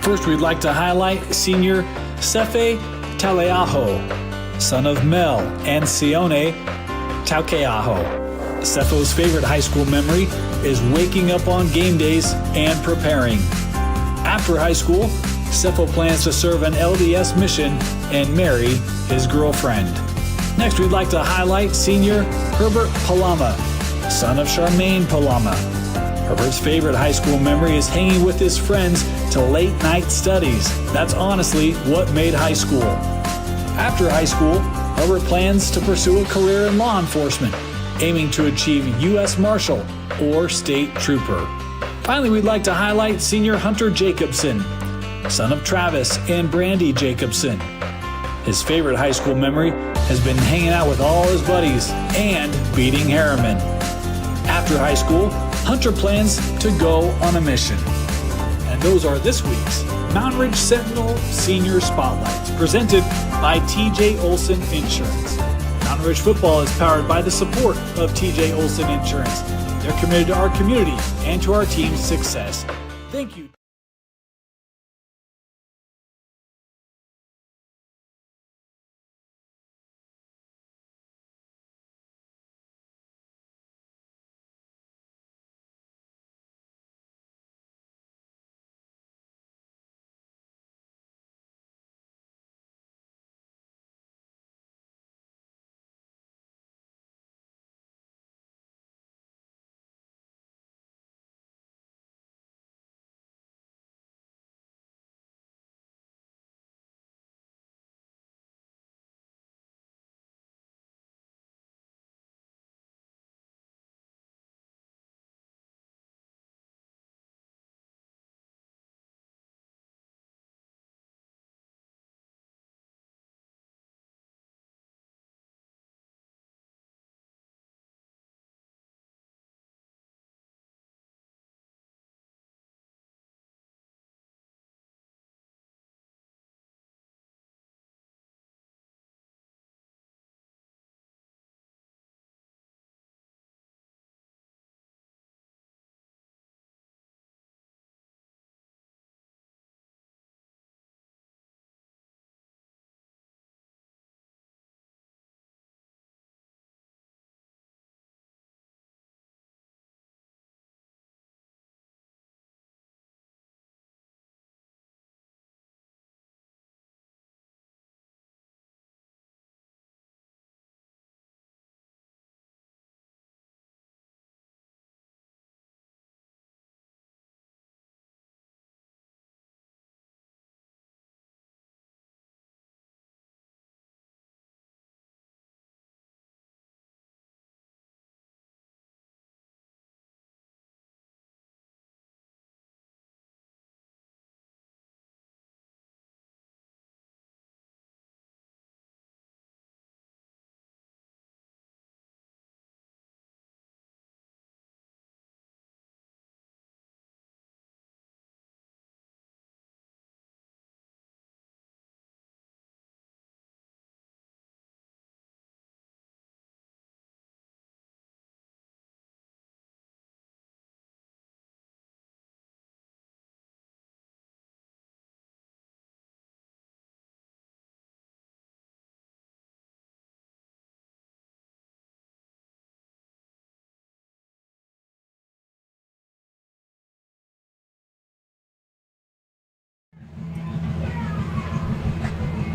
First, we'd like to highlight senior Sefe Taleaho, son of Mel and Sione Taukeaho. Sefo's favorite high school memory is waking up on game days and preparing. After high school, Sefo plans to serve an LDS mission and marry his girlfriend. Next, we'd like to highlight senior Herbert Palama, son of Charmaine Palama. Herbert's favorite high school memory is hanging with his friends to late night studies. That's honestly what made high school. After high school, Herbert plans to pursue a career in law enforcement, aiming to achieve U.S. Marshal or State Trooper. Finally, we'd like to highlight senior Hunter Jacobson, son of Travis and Brandy Jacobson. His favorite high school memory has been hanging out with all his buddies and beating Harriman. After high school, Hunter plans to go on a mission. And those are this week's Mountain Ridge Sentinel Senior Spotlights, presented by TJ Olson Insurance. Mountain Ridge football is powered by the support of TJ Olson Insurance. They're committed to our community and to our team's success. Thank you.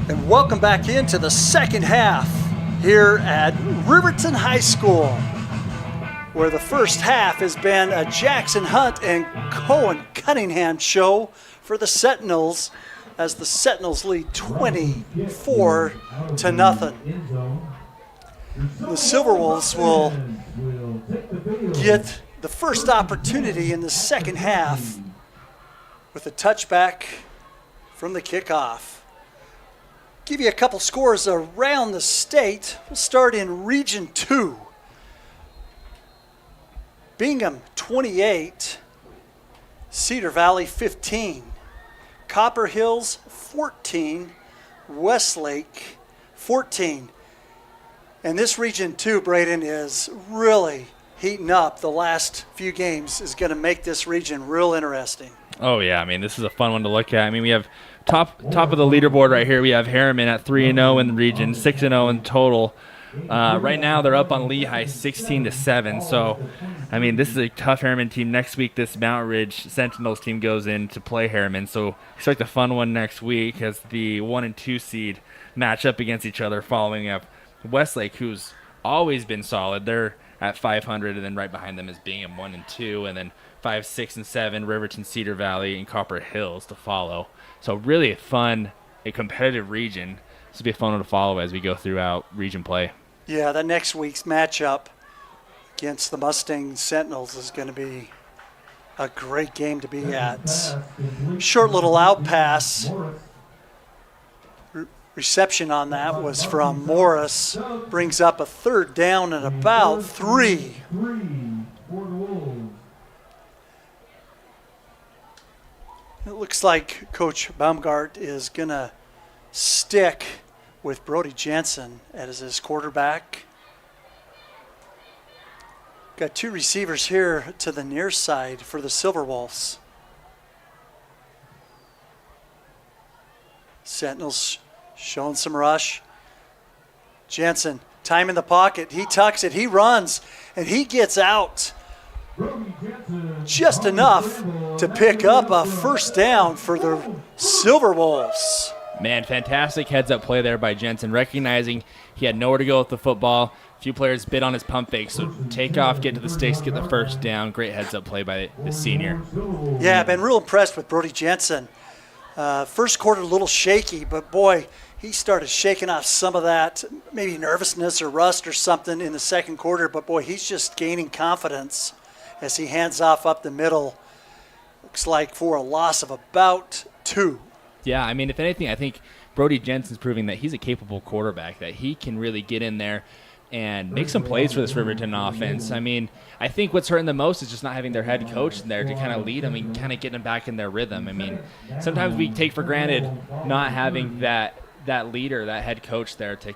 And welcome back into the second half here at Riverton High School, where the first half has been a Jackson Hunt and Cohen Cunningham show for the Sentinels, as the Sentinels lead 24-0. The Silverwolves will get the first opportunity in the second half with a touchback from the kickoff. Give you a couple scores around the state. We'll start in Region 2. Bingham 28, Cedar Valley 15, Copper Hills 14, Westlake 14. And this region, too, Braden, is really heating up. The last few games is going to make this region real interesting. Oh, yeah. I mean, this is a fun one to look at. I mean, we have top of the leaderboard right here. We have Harriman at 3-0 in the region, 6-0 in total. Right now, they're up on Lehigh 16-7. So, I mean, this is a tough Harriman team. Next week, this Mount Ridge Sentinels team goes in to play Harriman. So, expect a fun one next week as the 1 and 2 seed match up against each other, following up Westlake, who's always been solid. They're at 500, and then right behind them is Bingham 1 and 2, and then 5, 6, and 7, Riverton, Cedar Valley, and Copper Hills to follow. So really a competitive region. This will be a fun one to follow as we go throughout region play. Yeah, the next week's matchup against the Mustang Sentinels is going to be a great game to be at. Short little out pass. Reception on that was from Morris. Brings up a 3rd down and about 3. It looks like Coach Baumgart is going to stick with Brody Jensen as his quarterback. Got 2 receivers here to the near side for the Silverwolves. Sentinels showing some rush. Jensen, time in the pocket. He tucks it, he runs, and he gets out just enough to pick up a 1st down for the Silverwolves. Man, fantastic heads-up play there by Jensen, recognizing he had nowhere to go with the football. A few players bit on his pump fake, so take off, get to the sticks, get the 1st down. Great heads-up play by the senior. Yeah, I've been real impressed with Brody Jensen. First quarter a little shaky, but boy, he started shaking off some of that, maybe nervousness or rust or something in the second quarter, but boy, he's just gaining confidence as he hands off up the middle. Looks like for a loss of about 2. Yeah, I mean, if anything, I think Brody Jensen's proving that he's a capable quarterback, that he can really get in there and make some plays for this Riverton offense. I mean, I think what's hurting the most is just not having their head coach in there to kind of lead them and kind of get them back in their rhythm. I mean, sometimes we take for granted not having that leader, that head coach there to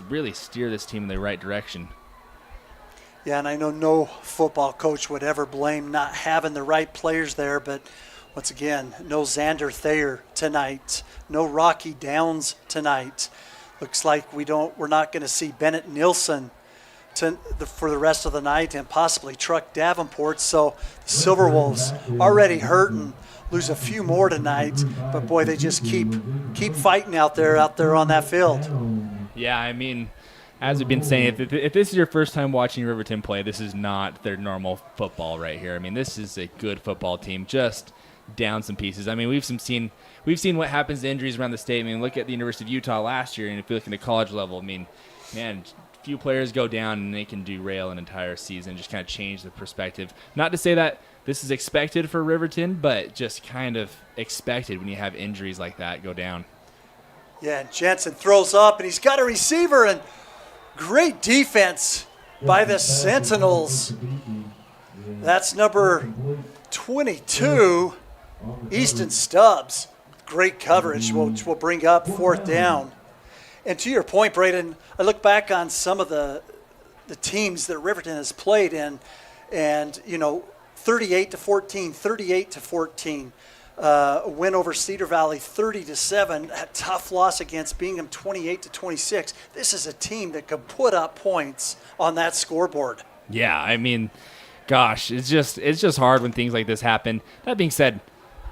really steer this team in the right direction. Yeah, and I know no football coach would ever blame not having the right players there, but once again, no Xander Thayer tonight, no Rocky Downs tonight. Looks like we're not going to see Bennett Nielsen for the rest of the night, and possibly Truck Davenport. So the Silverwolves already hurting, lose a few more tonight, but boy, they just keep fighting out there on that field. Yeah, I mean, as we've been saying, if this is your first time watching Riverton play, this is not their normal football right here. I mean, this is a good football team, just down some pieces. I mean, we've seen what happens to injuries around the state. I mean, look at the University of Utah last year, and if you look at the college level, I mean, man, few players go down and they can derail an entire season, just kind of change the perspective. Not to say that this is expected for Riverton, but just kind of expected when you have injuries like that go down. Yeah, and Jensen throws up, and he's got a receiver, and great defense by the Sentinels. That's number 22, Easton Stubbs. Great coverage, which will bring up 4th down. And to your point, Braden, I look back on some of the teams that Riverton has played in, and 38-14, 38-14. A win over Cedar Valley 30-7. A tough loss against Bingham 28-26. This is a team that could put up points on that scoreboard. Yeah, I mean, gosh, it's just hard when things like this happen. That being said,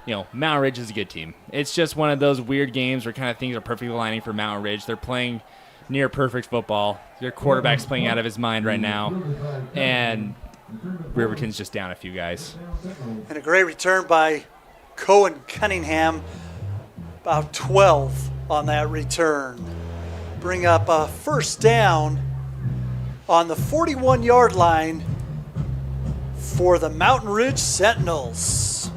Mountain Ridge is a good team. It's just one of those weird games where kind of things are perfectly aligning for Mountain Ridge. They're playing near perfect football. Their quarterback's playing out of his mind right now, and Riverton's just down a few guys. And a great return by Cohen Cunningham, about 12 on that return. Bring up a 1st down on the 41-yard line for the Mountain Ridge Sentinels.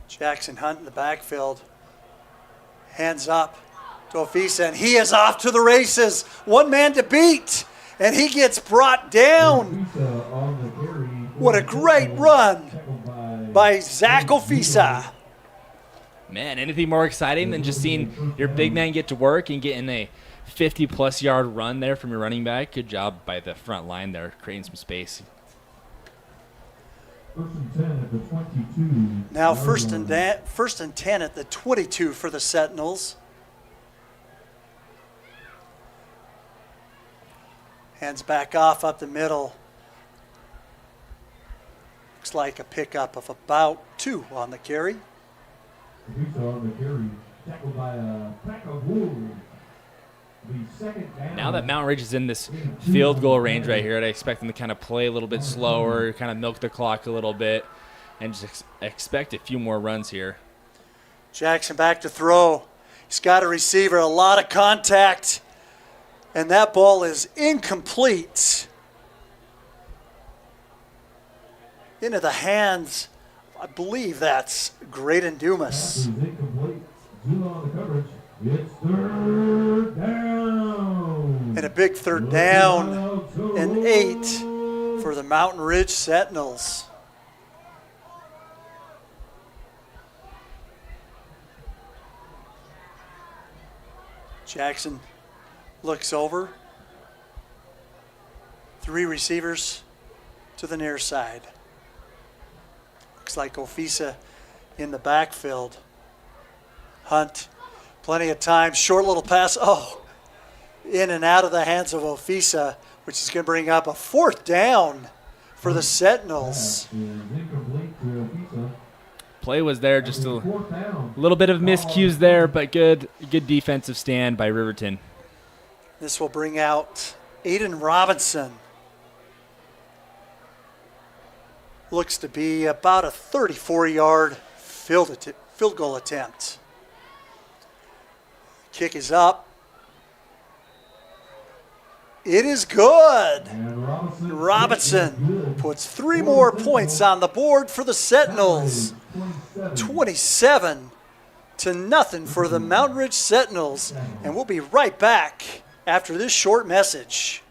Jackson Hunt in the backfield. Hands up Gofisa, and he is off to the races. One man to beat, and he gets brought down. What a great run by Zach Gofisa. Man, anything more exciting than just seeing your big man get to work and getting a 50-plus yard run there from your running back? Good job by the front line there, creating some space. First and 10 at the 22. Now first and 10 at the 22 for the Sentinels. Hands back off up the middle. Looks like a pickup of about 2 on the carry. On the carry, tackled by a pack of wolves. Now that Mountain Ridge is in this field goal range right here, I'd expect them to kind of play a little bit slower, kind of milk the clock a little bit, and just expect a few more runs here. Jackson back to throw. He's got a receiver, a lot of contact, and that ball is incomplete. Into the hands, I believe that's Graydon Dumas. Incomplete. Zula on the coverage. It's third down. And a big third down and 8 for the Mountain Ridge Sentinels. Jackson looks over. 3 receivers to the near side. Looks like Gofisa in the backfield. Hunt, plenty of time. Short little pass. Oh, in and out of the hands of Gofisa, which is going to bring up a 4th down for the Sentinels. Play was there, just a little bit of miscues there, but good defensive stand by Riverton. This will bring out Aiden Robinson. Looks to be about a 34-yard field goal attempt. Kick is up. It is good. Robinson puts 3 more points on the board for the Sentinels. 27-0 for the Mountain Ridge Sentinels. And we'll be right back after this short message.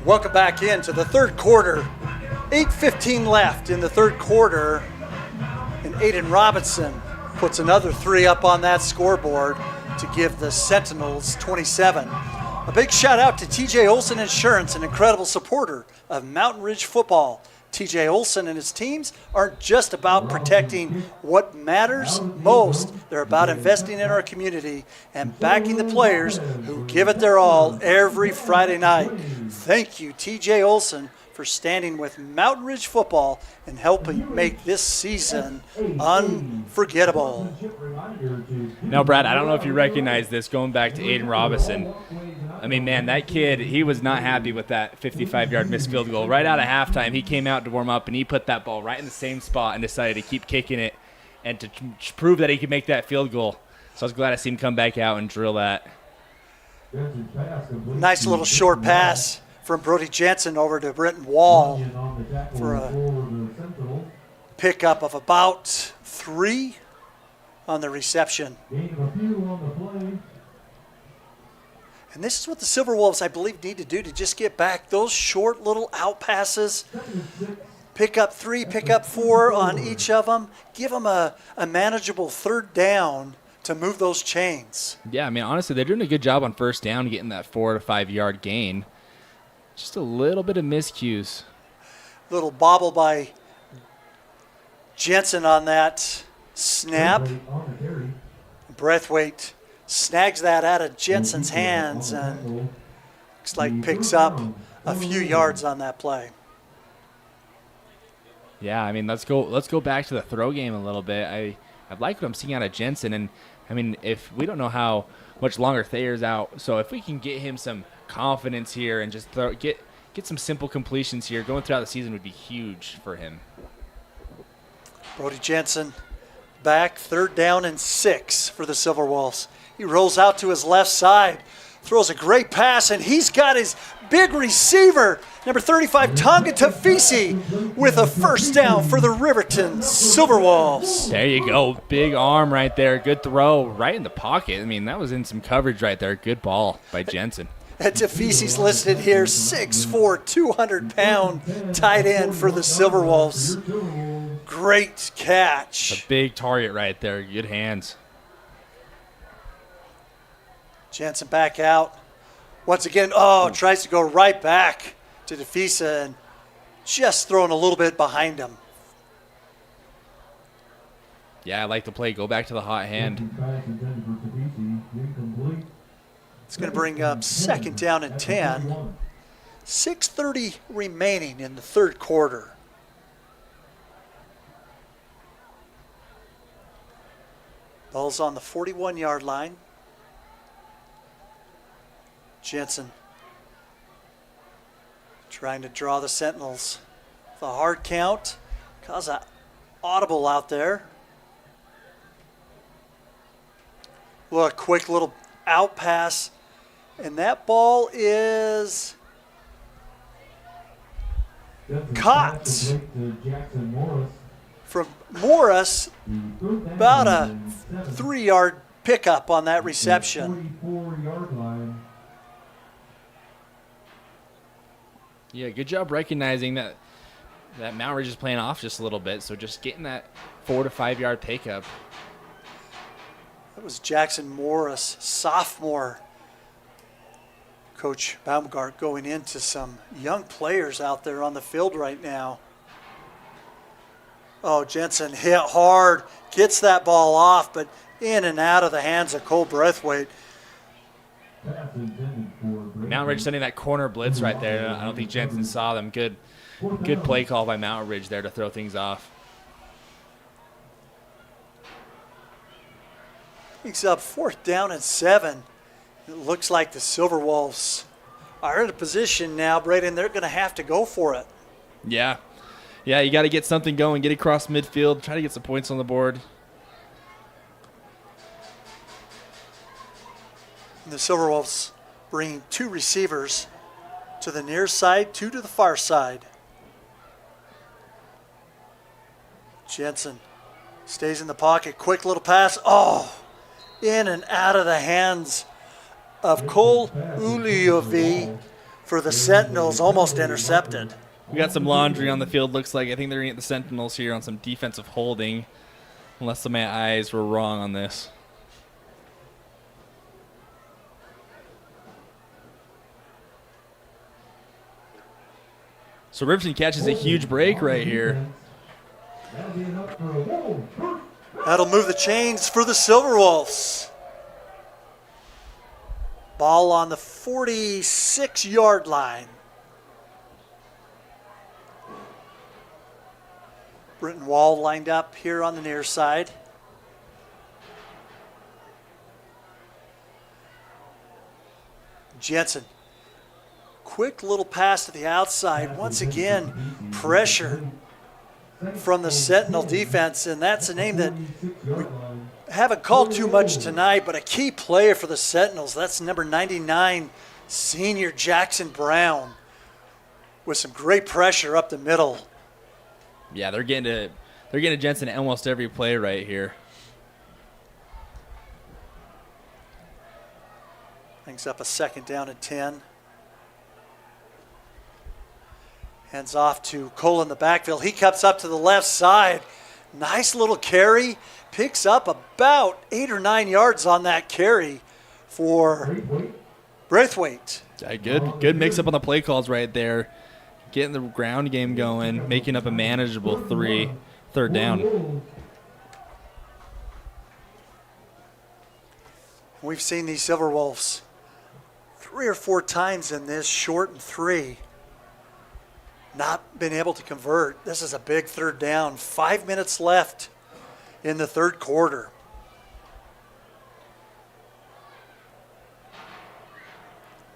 Welcome back into the third quarter. 8:15 left in the third quarter. And Aiden Robinson puts another 3 up on that scoreboard to give the Sentinels 27. A big shout out to TJ Olson Insurance, an incredible supporter of Mountain Ridge football. TJ Olson and his teams aren't just about protecting what matters most. They're about investing in our community and backing the players who give it their all every Friday night. Thank you, TJ Olson, for standing with Mountain Ridge football and helping make this season unforgettable. Now, Brad, I don't know if you recognize this, going back to Aiden Robinson. I mean, man, that kid, he was not happy with that 55-yard missed field goal. Right out of halftime, he came out to warm up, and he put that ball right in the same spot and decided to keep kicking it and to prove that he could make that field goal. So I was glad to see him come back out and drill that. Nice little short pass from Brody Jensen over to Brenton Wall for a pickup of about 3 on the reception. And this is what the Silverwolves, I believe, need to do to just get back those short little out passes. Pick up 3, pick up 4 on each of them. Give them a manageable third down to move those chains. Yeah, I mean, honestly, they're doing a good job on first down, getting that 4 to 5 yard gain. Just a little bit of miscues. Little bobble by Jensen on that snap. Breathwaite snags that out of Jensen's hands and looks like picks up a few yards on that play. Yeah, I mean, let's go back to the throw game a little bit. I like what I'm seeing out of Jensen. And, I mean, if we don't know how much longer Thayer's out, so if we can get him some confidence here and just get some simple completions here going throughout the season would be huge for him. Brody Jensen back, 3rd down and 6 for the Silverwolves. He rolls out to his left side, throws a great pass, and he's got his big receiver, number 35, Tonga Tafisi, with a first down for the Riverton Silverwolves. There you go. Big arm right there. Good throw right in the pocket. I mean, that was in some coverage right there. Good ball by Jensen. And Tafisi's listed here, 6'4", 200-pound tight end for the Silverwolves. Great catch. A big target right there. Good hands. Jensen back out. Once again, tries to go right back to Tafisa and just throwing a little bit behind him. Yeah, I like the play. Go back to the hot hand. It's going to bring up 2nd down and 10. 6:30 remaining in the 3rd quarter. Ball's on the 41-yard line. Jensen trying to draw the Sentinels. The hard count. Cause an audible out there. Well, a quick little out pass. And that ball is caught from Morris. About a 3-yard pickup on that reception. Yeah, good job recognizing that Mount Ridge is playing off just a little bit. So just getting that 4 to 5 yard pickup. That was Jackson Morris, sophomore. Coach Baumgart going into some young players out there on the field right now. Oh, Jensen hit hard, gets that ball off, but in and out of the hands of Cole Braithwaite. Mount Ridge sending that corner blitz right there. I don't think Jensen saw them. Good play call by Mount Ridge there to throw things off. He's up 4th down and 7. It looks like the Silverwolves are in a position now, Braden, they're going to have to go for it. Yeah. Yeah, you got to get something going, get across midfield, try to get some points on the board. And the Silverwolves bringing 2 receivers to the near side, 2 to the far side. Jensen stays in the pocket, quick little pass. Oh, in and out of the hands of Cole Uliovi for the Sentinels, almost intercepted. We got some laundry on the field, looks like. I think they're going to get the Sentinels here on some defensive holding, unless some of my eyes were wrong on this. So Riverton catches a huge break right here. That'll move the chains for the Silverwolves. Ball on the 46-yard line. Britton Wall lined up here on the near side. Jensen. Quick little pass to the outside. Once again, pressure from the Sentinel defense, and that's a name that we haven't called too much tonight, but a key player for the Sentinels. That's number 99, senior Jackson Brown, with some great pressure up the middle. Yeah, they're getting to Jensen almost every play right here. Brings up a 2nd down and 10. Hands off to Cole in the backfield. He cuts up to the left side. Nice little carry. Picks up about 8 or 9 yards on that carry for Braithwaite. Yeah, good mix-up on the play calls right there. Getting the ground game going, making up a manageable 3rd down. We've seen these Silverwolves 3 or 4 times in this, short and 3. Not been able to convert. This is a big 3rd down. 5 minutes left in the third quarter.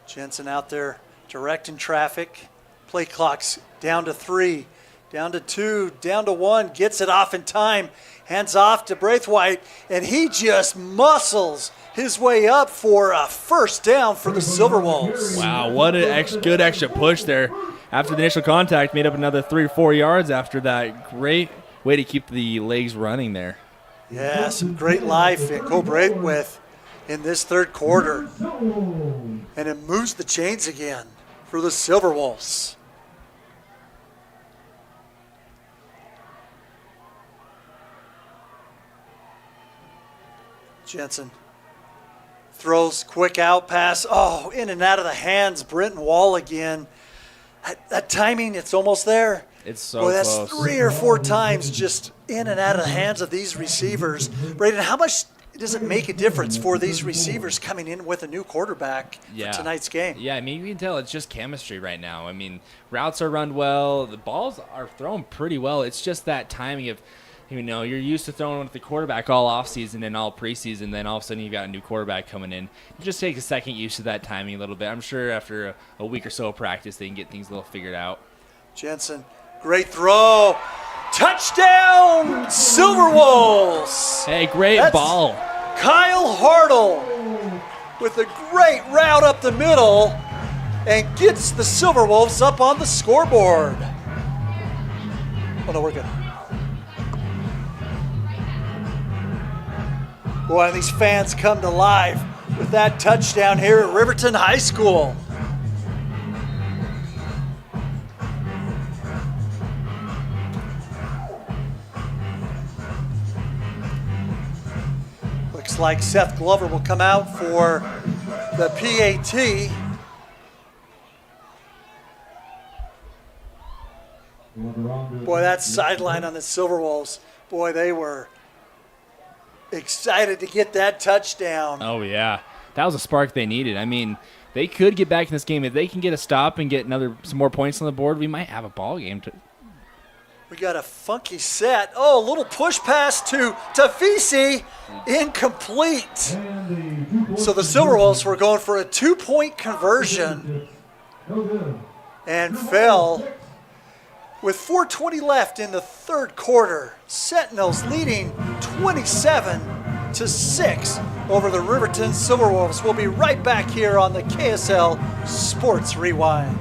Jensen out there directing traffic. Play clock's down to 3, down to 2, down to 1. Gets it off in time. Hands off to Braithwaite, and he just muscles his way up for a first down for the Silverwolves. Wow, what a good extra push there. After the initial contact, made up another 3 or 4 yards after that. Great way to keep the legs running there. Yeah, some great life in Braithwaite in this third quarter. And it moves the chains again for the Silverwolves. Jensen throws quick out pass. Oh, in and out of the hands. Brenton Wall again. That timing, it's almost there. It's so Boy, that's close. 3 or 4 times just in and out of the hands of these receivers. Braden, how much does it make a difference for these receivers coming in with a new quarterback for tonight's game? Yeah, I mean, you can tell it's just chemistry right now. I mean, routes are run well. The balls are thrown pretty well. It's just that timing of, you're used to throwing with the quarterback all offseason and all preseason. Then all of a sudden you've got a new quarterback coming in. You just take a second used to that timing a little bit. I'm sure after a week or so of practice, they can get things a little figured out. Jensen, great throw. Touchdown, Silverwolves. Hey, great ball. Kyle Hartle with a great route up the middle and gets the Silverwolves up on the scoreboard. Oh, no, we're good. Boy, these fans come to life with that touchdown here at Riverton High School. Looks like Seth Glover will come out for the PAT. Boy, that sideline on the Silverwolves, boy, they were excited to get that touchdown. Oh, yeah. That was a spark they needed. I mean, they could get back in this game. If they can get a stop and get some more points on the board, we might have a ball game. We got a funky set. Oh, a little push pass to Tafisi. Incomplete. So the Silverwolves were going for a 2-point conversion and fell. With 4:20 left in the third quarter, Sentinels leading 27-6 over the Riverton Silverwolves. We'll be right back here on the KSL Sports Rewind.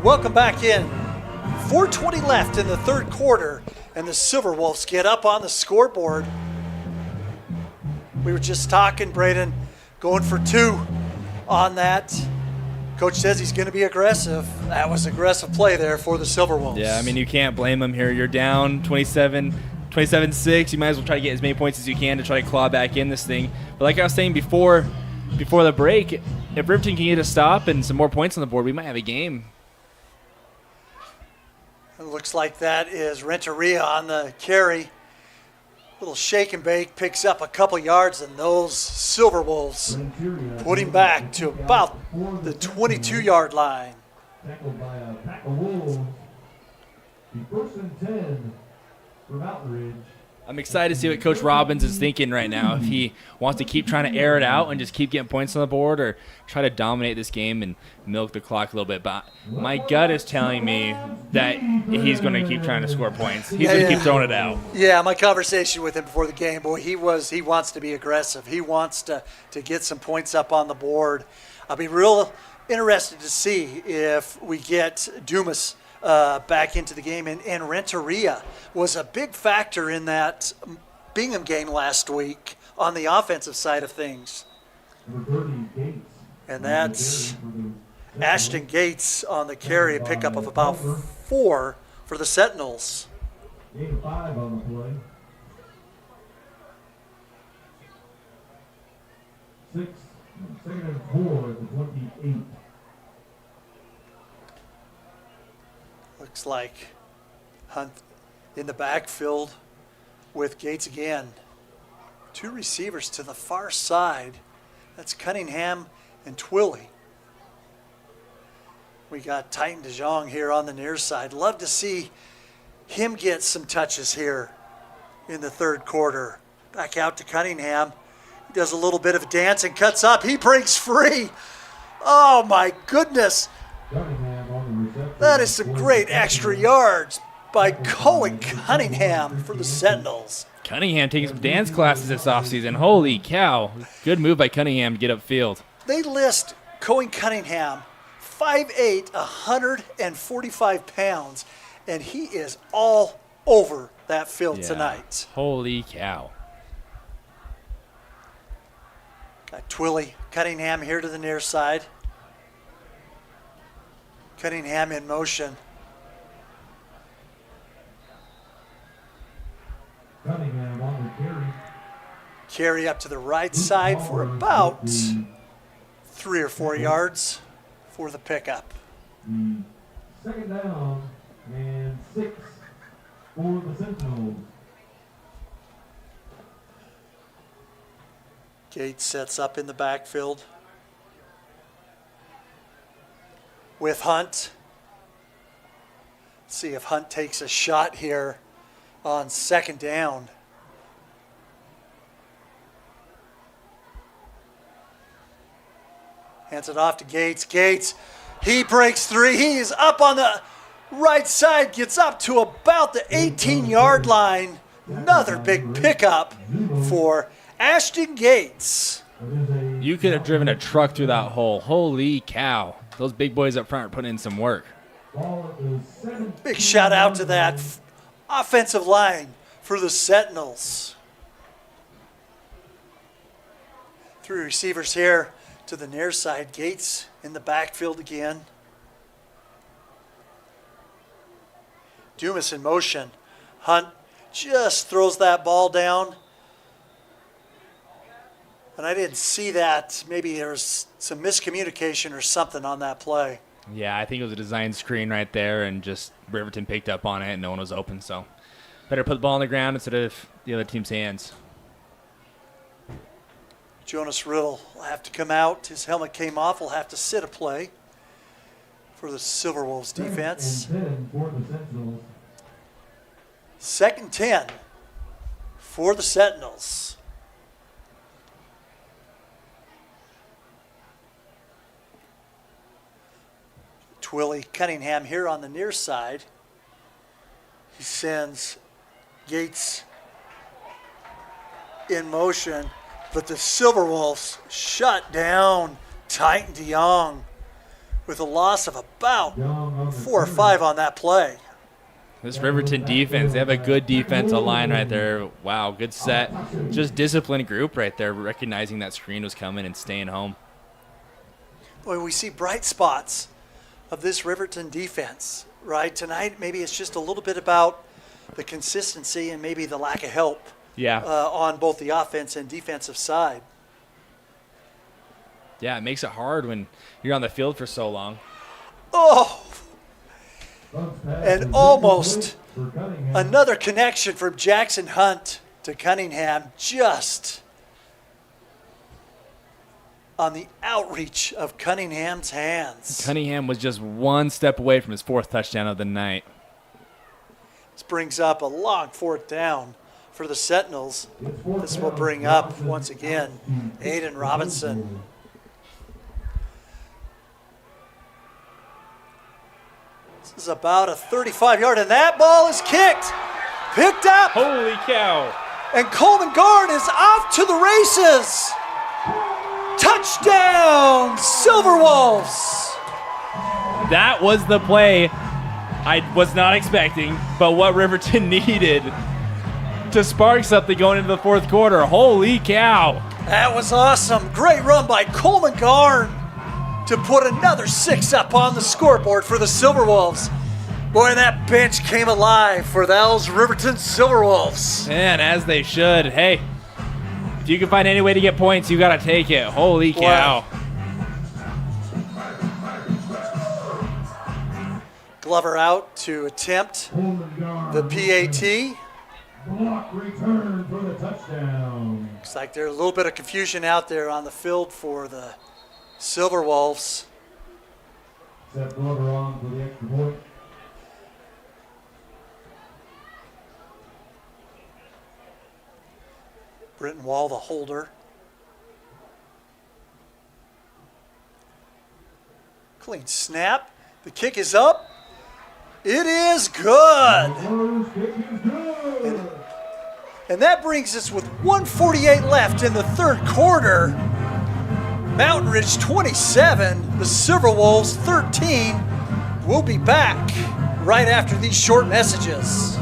Welcome back in. 4:20 left in the third quarter, and the Silverwolves get up on the scoreboard. We were just talking, Braden, going for 2 on that. Coach says he's going to be aggressive. That was aggressive play there for the Silverwolves. Yeah, I mean, you can't blame them here. You're down 27-6. You might as well try to get as many points as you can to try to claw back in this thing. But like I was saying before the break, if Riverton can get a stop and some more points on the board, we might have a game. It looks like that is Renteria on the carry. Little shake and bake, picks up a couple yards, and those Silverwolves put him back to about the 22-yard line. Tackled by a pack of wolves. The 1st and 10 for Mountain Ridge. I'm excited to see what Coach Robbins is thinking right now. If he wants to keep trying to air it out and just keep getting points on the board, or try to dominate this game and milk the clock a little bit. But my gut is telling me that he's going to keep trying to score points. He's going to keep throwing it out. Yeah, my conversation with him before the game, boy, he wants to be aggressive. He wants to get some points up on the board. I'll be real interested to see if we get Dumas back into the game. And Renteria was a big factor in that Bingham game last week on the offensive side of things. And that's Ashton Gates on the carry, a pickup of about 4 for the Sentinels. Gain of 5 on the play. 6, second and 4 at the 28. Looks like Hunt in the backfield with Gates again. 2 receivers to the far side. That's Cunningham and Twilly. We got Titan DeJong here on the near side. Love to see him get some touches here in the third quarter. Back out to Cunningham. He does a little bit of a dance and cuts up. He breaks free. Oh my goodness. Cunningham on the reception. That is some great extra yards by Cohen Cunningham for the Sentinels. Cunningham taking some dance classes this offseason. Holy cow. Good move by Cunningham to get upfield. They list Cohen Cunningham 5'8", 145 pounds, and he is all over that field tonight. Holy cow. Got Twilly Cunningham here to the near side. Cunningham in motion. Cunningham on the carry. Carry up to the right side for about 3 or 4 yards for the pickup. Second down and 6 for the Sentinels. Gates sets up in the backfield with Hunt. See if Hunt takes a shot here on second down. Hands it off to Gates. Gates, he breaks 3. He is up on the right side, gets up to about the 18-yard line. Another big pickup for Ashton Gates. You could have driven a truck through that hole. Holy cow. Those big boys up front are putting in some work. Big shout out to that offensive line for the Sentinels. 3 receivers here to the near side. Gates in the backfield again. Dumas in motion. Hunt just throws that ball down. And I didn't see that. Maybe there was some miscommunication or something on that play. Yeah, I think it was a design screen right there, and just Riverton picked up on it, and no one was open. So better put the ball on the ground instead of the other team's hands. Jonas Riddle will have to come out. His helmet came off. Will have to sit a play for the Silverwolves defense. 10 for the Sentinels. 2nd and 10 for the Sentinels. Twilly Cunningham here on the near side. He sends Gates in motion, but the Silverwolves shut down Titan DeJong with a loss of about 4 or 5 on that play. This Riverton defense, they have a good defensive line right there. Wow, good set. Just disciplined group right there, recognizing that screen was coming and staying home. Boy, we see bright spots of this Riverton defense, right? Tonight, maybe it's just a little bit about the consistency and maybe the lack of help on both the offense and defensive side. Yeah, it makes it hard when you're on the field for so long. Oh! And almost another connection from Jackson Hunt to Cunningham, just on the outreach of Cunningham's hands. Cunningham was just one step away from his 4th touchdown of the night. This brings up a long 4th down for the Sentinels. This will bring up, once again, Aiden Robinson. This is about a 35-yard, and that ball is kicked, picked up, Holy cow. and Coleman Guard is off to the races. Touchdown, Silverwolves! That was the play I was not expecting, but what Riverton needed to spark something going into the 4th quarter. Holy cow. That was awesome. Great run by Coleman Garn to put another 6 up on the scoreboard for the Silverwolves. Boy, that bench came alive for those Riverton Silverwolves. And as they should. Hey, if you can find any way to get points, you got to take it. Holy cow. Wow. Glover out to attempt the PAT. Block return for the touchdown. Looks like there's a little bit of confusion out there on the field for the Silverwolves. Set Glover on for the extra point. Britton Wall, the holder. Clean snap. The kick is up. It is good. And that brings us with 1:48 left in the third quarter. Mountain Ridge 27, the Silverwolves 13. We'll be back right after these short messages.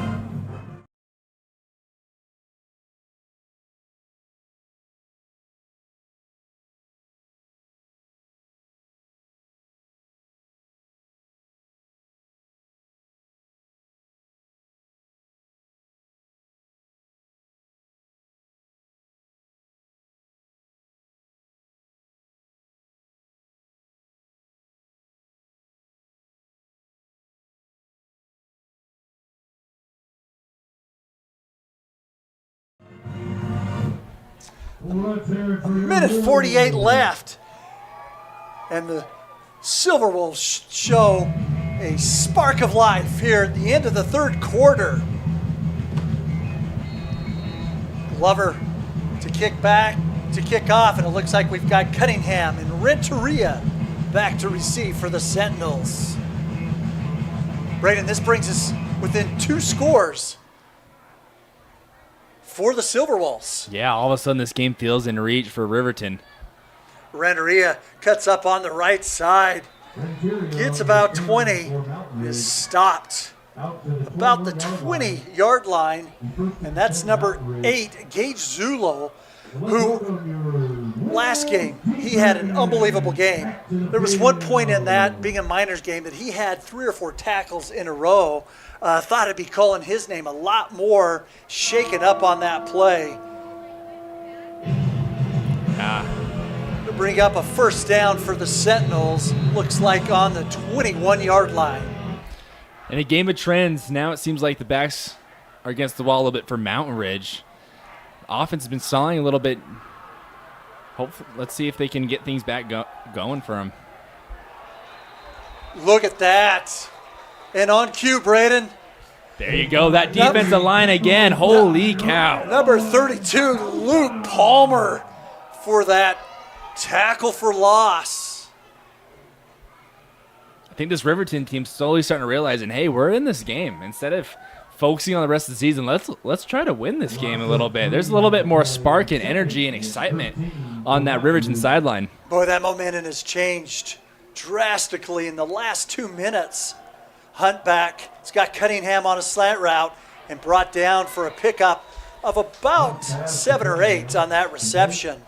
A minute 48 left. And the Silverwolves show a spark of life here at the end of the third quarter. Glover to kick back, to kick off, and it looks like we've got Cunningham and Renteria back to receive for the Sentinels. Braden, this brings us within 2 scores for the Silverwolves. Yeah, all of a sudden this game feels in reach for Riverton. Renteria cuts up on the right side, gets about 20, is stopped about the 20-yard line, and that's number 8, Gage Zulo, who last game, he had an unbelievable game. There was one point in that, being a Miners game, that he had 3 or 4 tackles in a row. Thought I'd be calling his name a lot more, shaken up on that play. To bring up a first down for the Sentinels, looks like on the 21-yard line. In a game of trends, now it seems like the backs are against the wall a little bit for Mountain Ridge. Offense has been stalling a little bit. Hopefully, let's see if they can get things back going for them. Look at that. And on cue, Braden. There you go. That defensive line again. Holy cow. Number 32, Luke Palmer, for that tackle for loss. I think this Riverton team's slowly starting to realize, and hey, we're in this game. Instead of focusing on the rest of the season, let's try to win this game a little bit. There's a little bit more spark and energy and excitement on that Riverton sideline. Boy, that momentum has changed drastically in the last 2 minutes. Hunt back. It's got Cunningham on a slant route and brought down for a pickup of about 7 or 8 on that reception.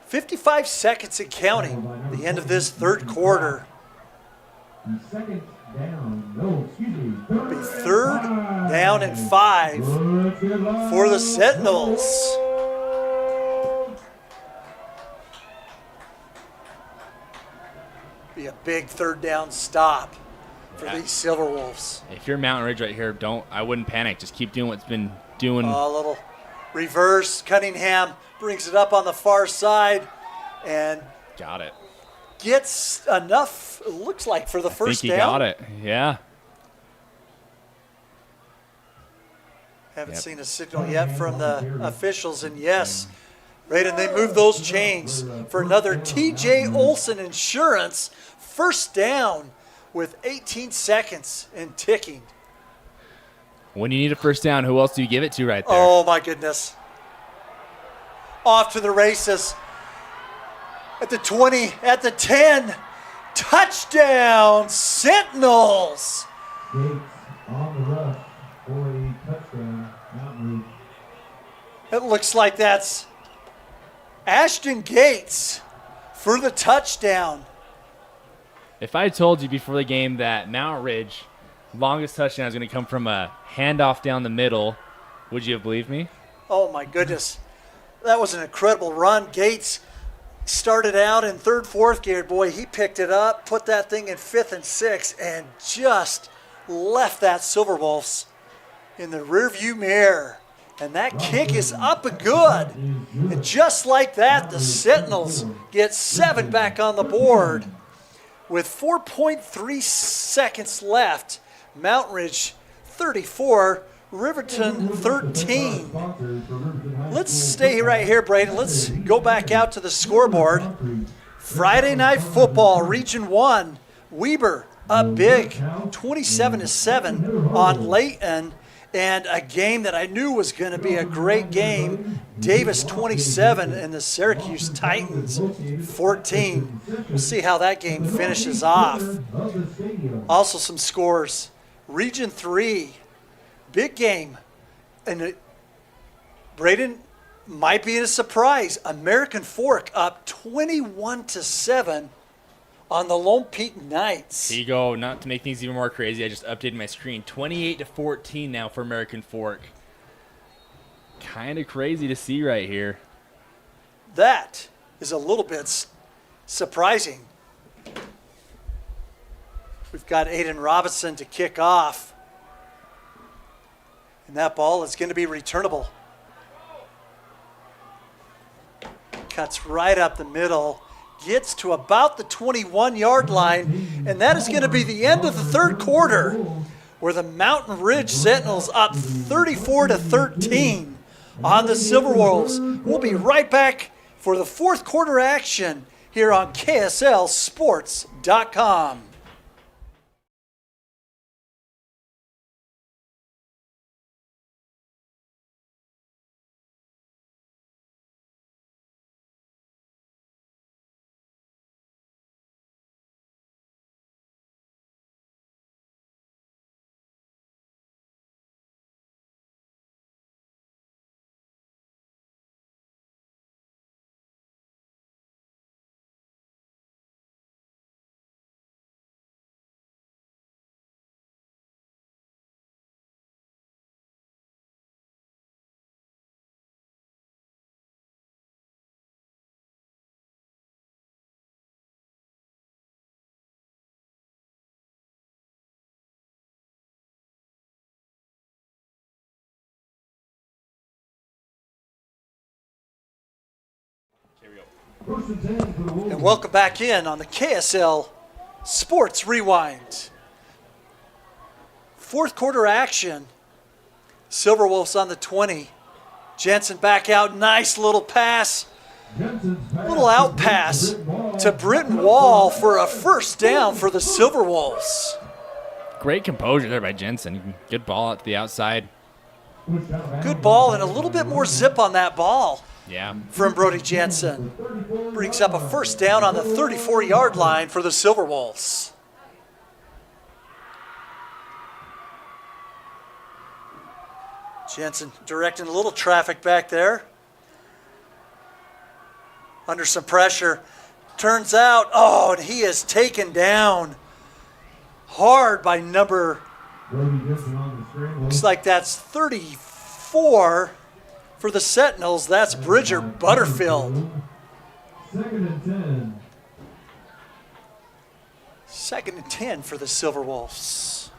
55 seconds and counting, the end of this third quarter. Second down, no, excuse me. Be third down and 5 for the Sentinels. Be a big third down stop for these Silverwolves. If you're Mountain Ridge right here, I wouldn't panic. Just keep doing what's been doing. A little reverse. Cunningham brings it up on the far side and Got it. gets enough, it looks like, for the first I think he down. got it. Yeah. Haven't seen a signal yet from the officials, and yes, right, and they move those chains for another TJ Olson Insurance first down with 18 seconds and ticking. When you need a first down, who else do you give it to right there? Oh my goodness. Off to the races. At the 20, at the 10, touchdown, Sentinels. Gates on the rush for a touchdown. Mountain Ridge. It looks like that's Ashton Gates for the touchdown. If I told you before the game that Mount Ridge longest touchdown is going to come from a handoff down the middle, would you have believed me? Oh, my goodness. That was an incredible run. Gates started out in third, fourth gear. Boy, he picked it up, put that thing in fifth and sixth, and just left that Silverwolves in the rearview mirror. And that kick is up and good. And just like that, the Sentinels get 7 back on the board. With 4.3 seconds left, Mount Ridge 34, Riverton 13. Let's stay right here, Braden. Let's go back out to the scoreboard. Friday Night Football, Region 1. Weber up big, 27-7 on Layton. And a game that I knew was going to be a great game. Davis 27 and the Syracuse Titans 14. We'll see how that game finishes off. Also some scores. Region 3, big game. And Braden might be a surprise. American Fork up 21-7 on the Lone Peak Knights. Here you go. Not to make things even more crazy, I just updated my screen. 28-14 now for American Fork. Kind of crazy to see right here. That is a little bit surprising. We've got Aiden Robinson to kick off. And that ball is going to be returnable. Cuts right up the middle. Gets to about the 21-yard line. And that is going to be the end of the third quarter, where the Mountain Ridge Sentinels up 34-13 on the Silverwolves. We'll be right back for the fourth quarter action here on KSLSports.com. And welcome back in on the KSL Sports Rewind. Fourth quarter action. Silverwolves on the 20. Jensen back out. Nice little pass. Little out pass to Britton Wall for a first down for the Silverwolves. Great composure there by Jensen. Good ball out to the outside. Good ball and a little bit more zip on that ball. Yeah. From Brody Jensen. Brings up a first down on the 34-yard line for the Silverwolves. Jensen directing a little traffic back there. Under some pressure. Turns out, and he is taken down hard by number, looks like that's 34. For the Sentinels, that's Bridger Butterfield. Second and 10 for the Silverwolves.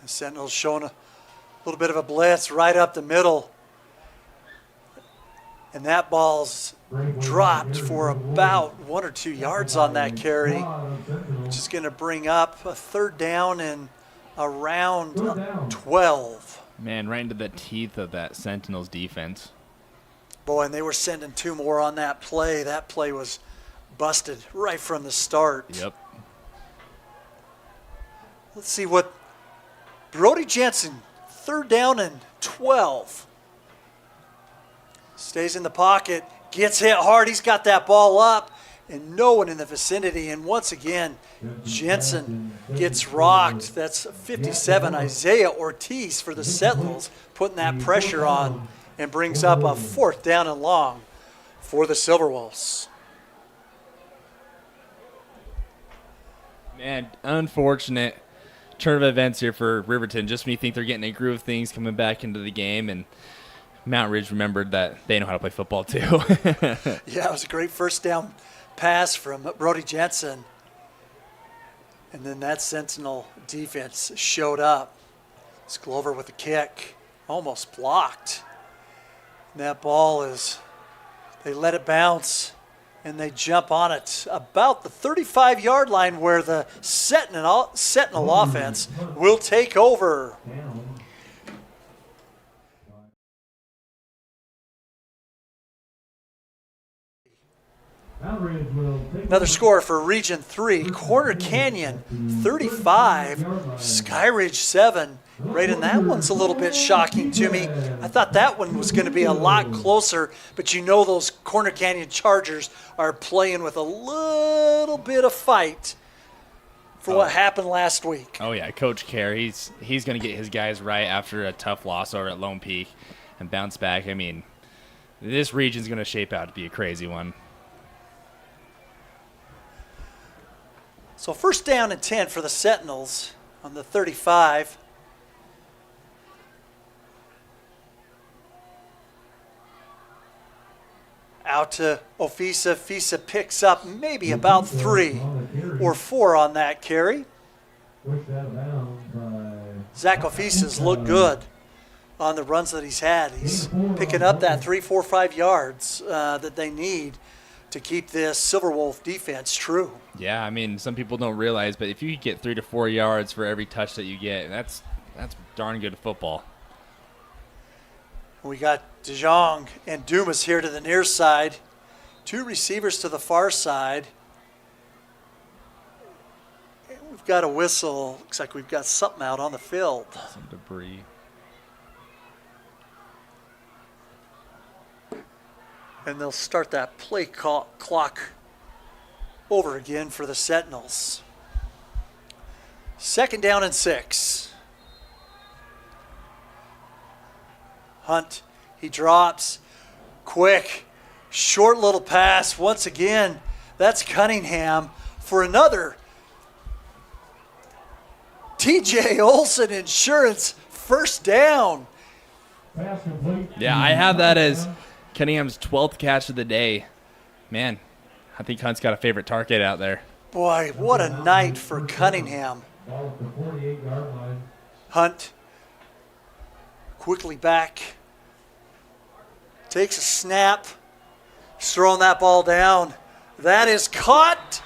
The Sentinels showing a little bit of a blitz right up the middle. And that ball's dropped for about 1 or 2 yards on that carry, which is going to bring up a third down and around 12. Man, right into the teeth of that Sentinels defense. Boy, and they were sending 2 more on that play. That play was busted right from the start. Yep. Let's see what Brody Jensen, third down and 12. Stays in the pocket, gets hit hard. He's got that ball up, and no one in the vicinity. And once again, Jensen gets rocked. That's 57, Isaiah Ortiz for the Sentinels, putting that pressure on. and brings up a 4th down and long for the Silverwolves. Man, unfortunate turn of events here for Riverton. Just when you think they're getting a groove of things coming back into the game, and Mount Ridge remembered that they know how to play football too. Yeah, it was a great first down pass from Brody Jensen. And then that Sentinel defense showed up. It's Glover with the kick, almost blocked. And that ball they let it bounce, and they jump on it about the 35-yard line where the Sentinel offense will take over. Another score for Region 3, Corner Canyon 35, Skyridge 7. Raiden, that one's a little bit shocking to me. I thought that one was going to be a lot closer, but you know those Corner Canyon Chargers are playing with a little bit of fight for what happened last week. Oh, yeah, Coach Kerr, he's going to get his guys right after a tough loss over at Lone Peak and bounce back. I mean, this region's going to shape out to be a crazy one. So 1st down and 10 for the Sentinels on the 35. Out to Ofisa. Fisa picks up maybe about 3 or 4 on that carry. Zach Ofisa's looked good on the runs that he's had. He's picking up that 3, 4, 5 yards that they need to keep this Silverwolf defense true. Yeah, I mean, some people don't realize, but if you get 3 to 4 yards for every touch that you get, that's darn good football. We got DeJong and Dumas here to the near side. 2 receivers to the far side. And we've got a whistle. Looks like we've got something out on the field. Some debris. And they'll start that play clock over again for the Sentinels. 2nd down and 6. Hunt, he drops. Quick, short little pass. Once again, that's Cunningham for another TJ Olson Insurance 1st down. Yeah, I have that as Cunningham's 12th catch of the day. Man, I think Hunt's got a favorite target out there. Boy, what a night for Cunningham. Hunt quickly back, takes a snap, he's throwing that ball down. That is caught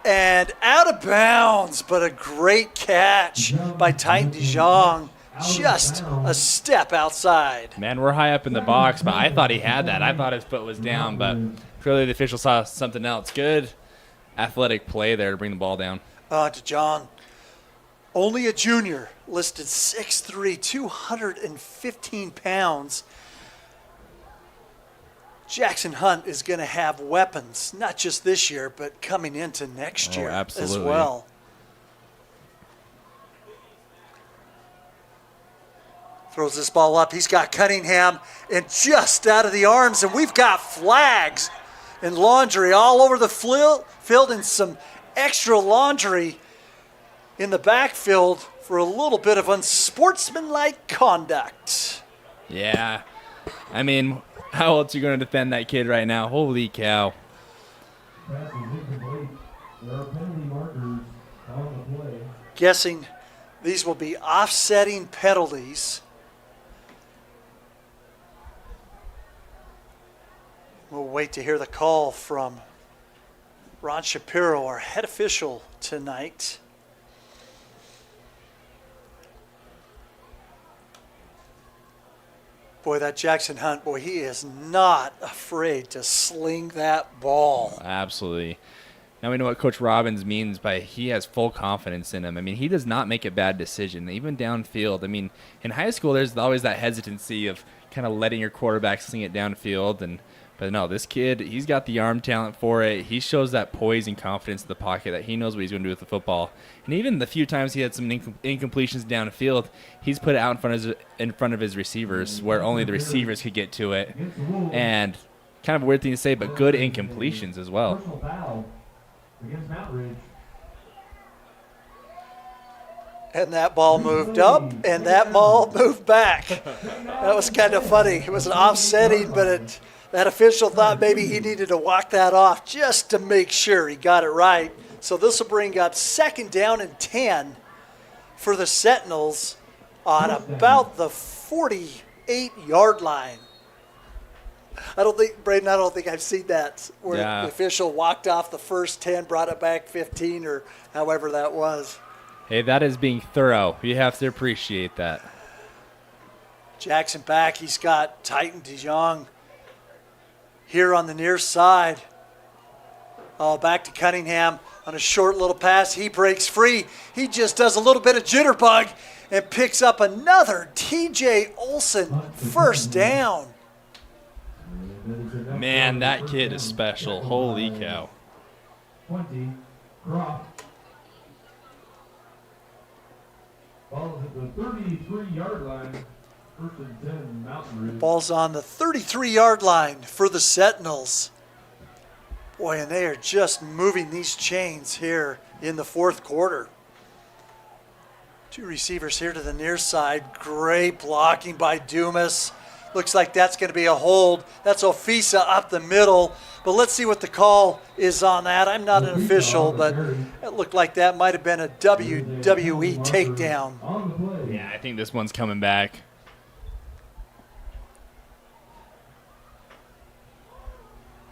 and out of bounds, but a great catch by Titan DeJong. Just a step outside. Man, we're high up in the box, but I thought he had that. I thought his foot was down, but clearly the official saw something else. Good athletic play there to bring the ball down. DeJong, only a junior, listed 6'3", 215 pounds. Jackson Hunt is going to have weapons, not just this year, but coming into next year as well. Throws this ball up. He's got Cunningham and just out of the arms, and we've got flags and laundry all over the field and some extra laundry in the backfield for a little bit of unsportsmanlike conduct. Yeah. I mean, how else are you going to defend that kid right now? Holy cow. Guessing these will be offsetting penalties. We'll wait to hear the call from Ron Shapiro, our head official tonight. Boy, that Jackson Hunt, boy, he is not afraid to sling that ball. Absolutely. Now we know what Coach Robbins means by he has full confidence in him. I mean, he does not make a bad decision, even downfield. I mean, in high school, there's always that hesitancy of kind of letting your quarterback sling it downfield. And But no, this kid, he's got the arm talent for it. He shows that poise and confidence in the pocket that he knows what he's going to do with the football. And even the few times he had some incompletions downfield, he's put it out in front of his receivers where only the receivers could get to it. And kind of a weird thing to say, but good incompletions as well. Personal foul against Mount Ridge. And that ball moved up, and that ball moved back. That was kind of funny. It was an offsetting, but that official thought maybe he needed to walk that off just to make sure he got it right. So this will bring up 2nd down and 10 for the Sentinels on about the 48-yard line. I don't think I've seen that where the official walked off the first 10, brought it back 15, or however that was. Hey, that is being thorough. You have to appreciate that. Jackson back. He's got Titan DeJong here on the near side. Oh, back to Cunningham on a short little pass. He breaks free. He just does a little bit of jitterbug and picks up another TJ Olson 1st down. Man, that kid is special. Holy cow. 20, Croft. Ball is at the 33-yard line. 1st and 10, Mountain Ridge. Ball's on the 33-yard line for the Sentinels. Boy, and they are just moving these chains here in the 4th quarter. 2 receivers here to the near side. Great blocking by Dumas. Looks like that's going to be a hold. That's Ofisa up the middle. But let's see what the call is on that. I'm not an official, but it looked like that might have been a WWE takedown. Yeah, I think this one's coming back.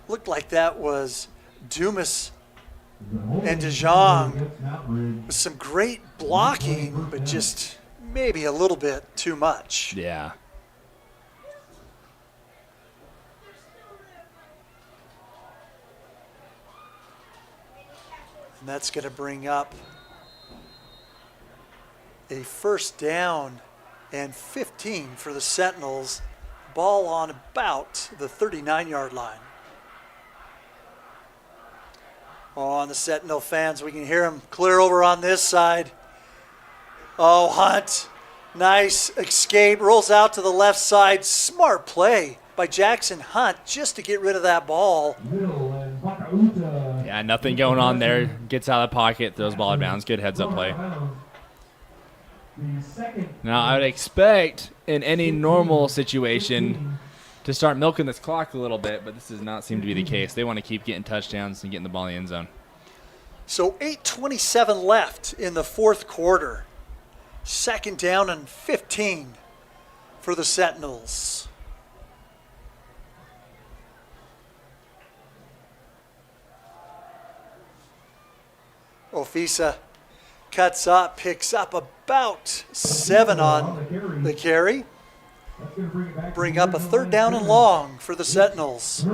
Looked like that was Dumas and DeJong with some great blocking, but just maybe a little bit too much. Yeah. And that's going to bring up a 1st down and 15 for the Sentinels. Ball on about the 39-yard line. Oh, on the Sentinel fans, we can hear them clear over on this side. Oh, Hunt, nice escape, rolls out to the left side. Smart play by Jackson Hunt just to get rid of that ball. Yeah, nothing going on there. Gets out of the pocket, throws ball out of bounds. Good heads-up play. Now, I would expect in any normal situation to start milking this clock a little bit, but this does not seem to be the case. They want to keep getting touchdowns and getting the ball in the end zone. So 8:27 left in the 4th quarter. 2nd down and 15 for the Sentinels. Ofisa cuts up, picks up about 7 on the carry. Bring up a 3rd down and long for the Sentinels. I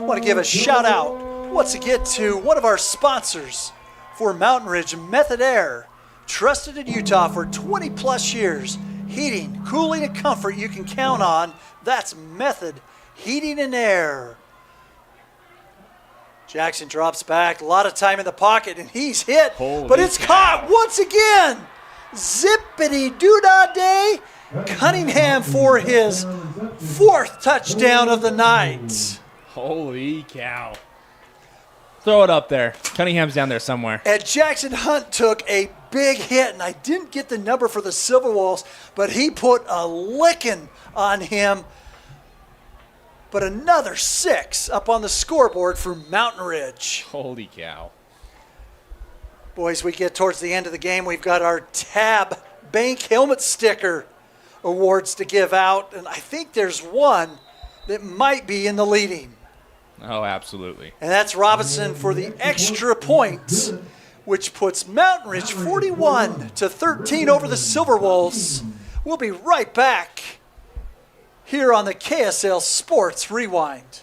want to give a shout out once again to one of our sponsors for Mountain Ridge, Method Air. Trusted in Utah for 20 plus years. Heating, cooling, and comfort you can count on. That's Method Heating and Air. Jackson drops back, a lot of time in the pocket, and he's hit, but it's caught once again. Zippity-doo-dah-day. Cunningham for his 4th touchdown of the night. Holy cow. Throw it up there. Cunningham's down there somewhere. And Jackson Hunt took a big hit, and I didn't get the number for the Silverwolves, but he put a licking on him. But another 6 up on the scoreboard for Mountain Ridge. Holy cow. Boys, we get towards the end of the game. We've got our Tab Bank Helmet Sticker awards to give out, and I think there's one that might be in the leading. Oh, absolutely. And that's Robinson for the extra points, which puts Mountain Ridge 41-13 over the Silverwolves. We'll be right back here on the KSL Sports Rewind.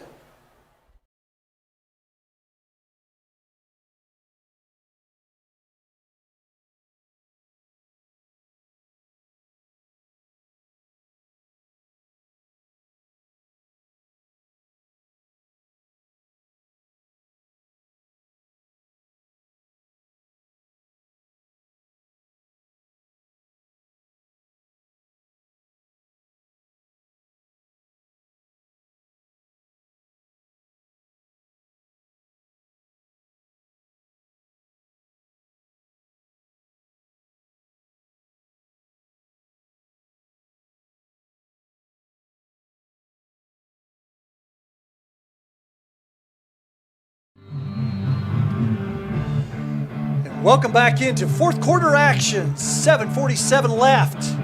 Welcome back into fourth quarter action. 7:47 left.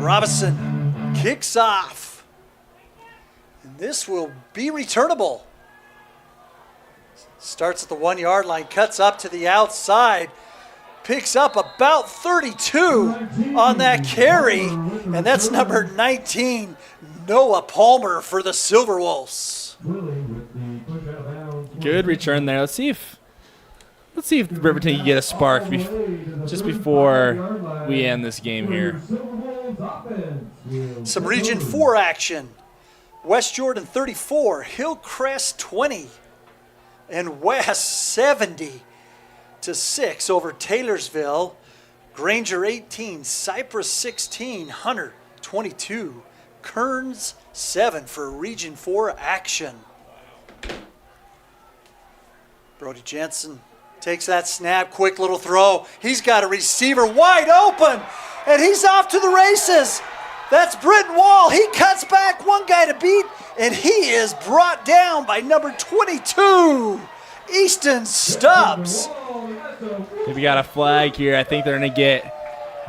Robinson kicks off. And this will be returnable. Starts at the 1 yard line, cuts up to the outside, picks up about 32 on that carry, and that's number 19, Noah Palmer for the Silverwolves. Good return there. Let's see if Riverton can get a spark just before we end this game here. Some Region 4 action. West Jordan 34, Hillcrest 20, and West 70-6 over Taylorsville. Granger 18, Cypress 16, Hunter 22, Kearns 7 for Region 4 action. Brody Jensen takes that snap, quick little throw. He's got a receiver wide open, and he's off to the races. That's Britton Wall. He cuts back, one guy to beat, and he is brought down by number 22, Easton Stubbs. We got a flag here. I think they're going to get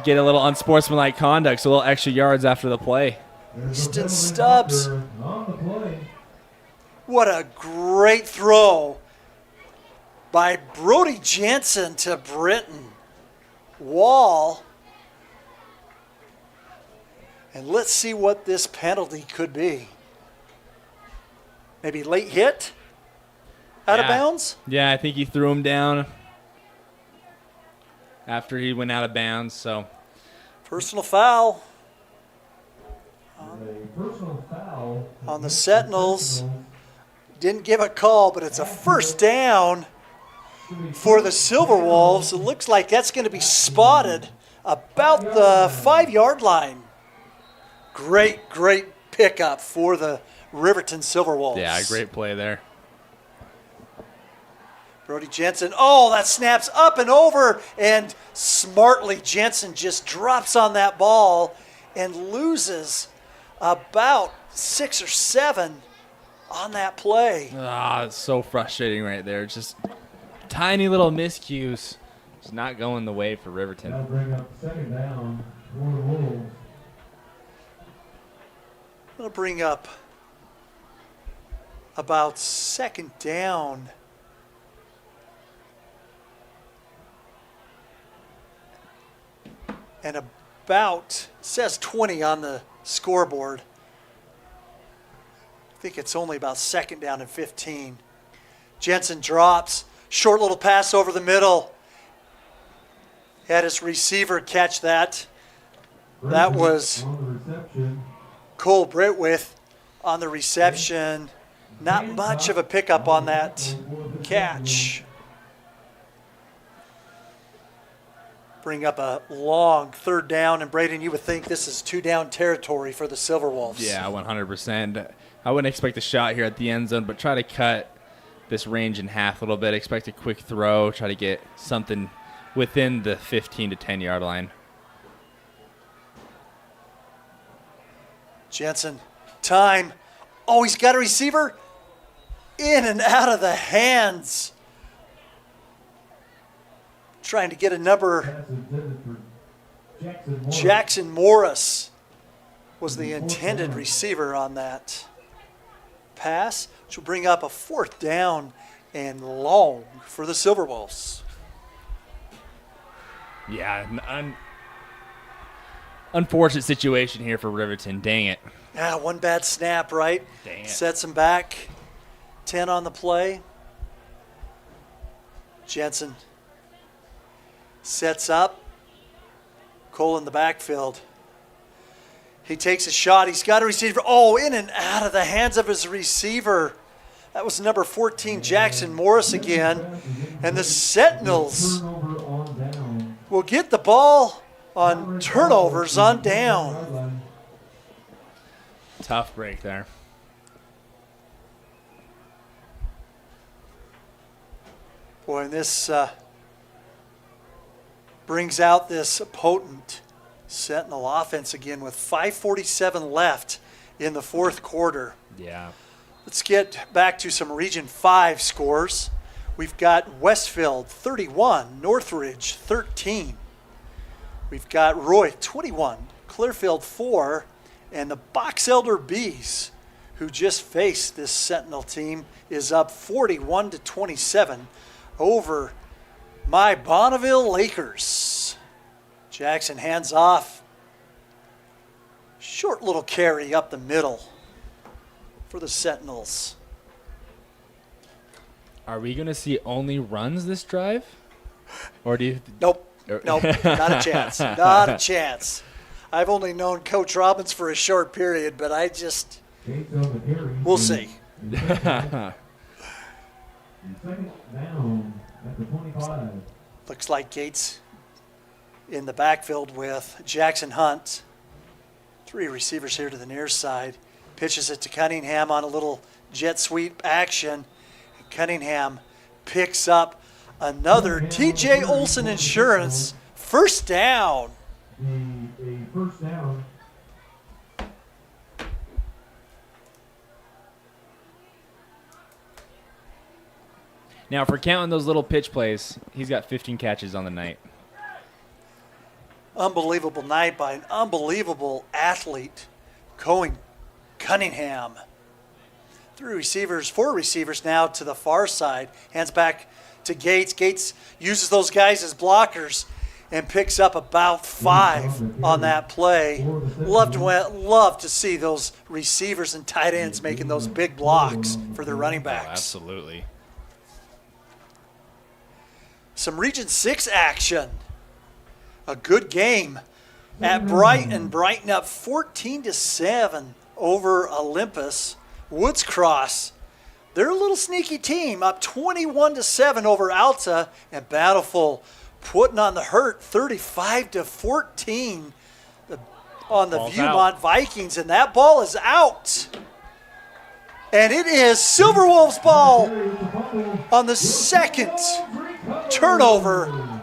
a little unsportsmanlike conduct, so a little extra yards after the play. Easton Stubbs. What a great throw by Brody Jensen to Britton Wall. And let's see what this penalty could be. Maybe late hit out of bounds? Yeah, I think he threw him down after he went out of bounds. So personal foul on the Sentinels. Didn't give a call, but it's a first down for the Silverwolves. It looks like that's going to be spotted about the 5 yard line. Great pickup for the Riverton Silverwolves. yeah, great play there. Brody Jensen, that snaps up and over, and smartly Jensen just drops on that ball and loses about 6 or 7 on that play. It's so frustrating right there. Just tiny little miscues. It's not going the way for Riverton. That'll bring up second down for the Wolves. That'll bring up about second down. And about, says 20 on the scoreboard. I think it's only about second down and 15. Jensen drops, short little pass over the middle. Had his receiver catch that. That was On the reception. Cole Britwith on the reception. Not much of a pickup on that catch. Bring up a long third down, and Braden, you would think this is 2 down territory for the Silverwolves. Yeah, 100%. I wouldn't expect a shot here at the end zone, but try to cut this range in half a little bit. Expect a quick throw, try to get something within the 15 to 10 yard line. Jensen, time. Oh, he's got a receiver in and out of the hands. Trying to get a number. Pass intended for Jackson Morris. Jackson Morris was the intended receiver on that pass, which will bring up a 4th down and long for the Silverwolves. Yeah, unfortunate situation here for Riverton. Dang it. One bad snap, right? Dang it. Sets him back. 10 on the play. Jensen sets up. Cole in the backfield. He takes a shot. He's got a receiver. In and out of the hands of his receiver. That was number 14, Jackson Morris again. And the Sentinels Turnover on down. will get the ball on turnovers on down. Tough break there. Boy, and this brings out this potent Sentinel offense again with 5:47 left in the fourth quarter. Yeah. Let's get back to some Region 5 scores. We've got Westfield 31, Northridge 13. We've got Roy 21, Clearfield 4, and the Box Elder Bees, who just faced this Sentinel team, is up 41-27 over my Bonneville Lakers. Jackson hands off. Short little carry up the middle for the Sentinels. Are we going to see only runs this drive? Or do you... Nope, not a chance. Not a chance. I've only known Coach Robbins for a short period, but I just... We'll see. Second down at the 25. Looks like Gates in the backfield with Jackson Hunt. 3 receivers here to the near side. Pitches it to Cunningham on a little jet sweep action. Cunningham picks up another TJ Olson Insurance first down. A first down. Now, if we're counting those little pitch plays, he's got 15 catches on the night. Unbelievable night by an unbelievable athlete, Cunningham. 4 receivers now to the far side. Hands back to Gates. Gates uses those guys as blockers and picks up about 5 on that play. Love to see those receivers and tight ends making those big blocks for their running backs. Oh, absolutely. Some Region 6 action. A good game at Brighton. Brighton up 14-7 over Olympus. Woods Cross, they're a little sneaky team, up 21-7 over Alta. And Bountiful putting on the hurt 35-14 on the Ball's Viewmont out. Vikings. And that ball is out. And it is Silverwolves ball on the second turnover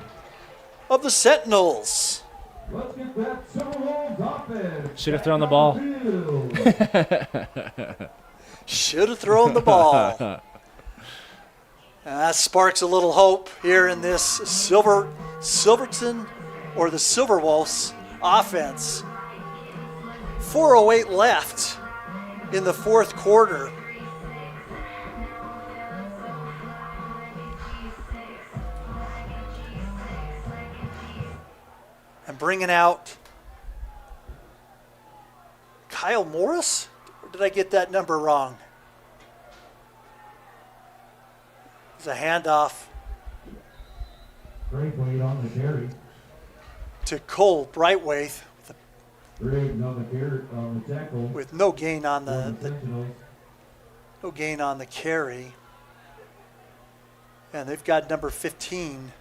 of the Sentinels. Let's get that Silverwolves offense. Should have thrown the ball. Should have thrown the ball. And that sparks a little hope here in this Silverton or the Silverwolves offense. 4:08 left in the fourth quarter. And bringing out Kyle Morris? Or did I get that number wrong? It's a handoff Braithwaite on the carry. to Cole Brightwaite Riggs on the tackle. with no gain on for the Sentinels. no gain on the carry. And they've got number 15,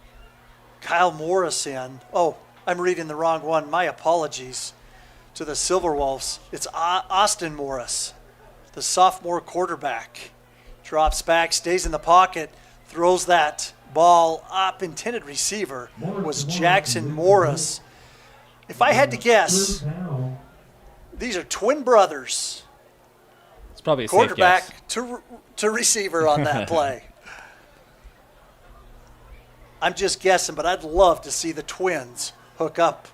Kyle Morris in. Oh, I'm reading the wrong one. My apologies to the Silverwolves. It's Austin Morris, the sophomore quarterback. Drops back, stays in the pocket, throws that ball up. Intended receiver was Jackson Morris. If I had to guess, Third down. these are twin brothers. It's probably a safe guess. Quarterback to receiver on that play. I'm just guessing, but I'd love to see the twins hook up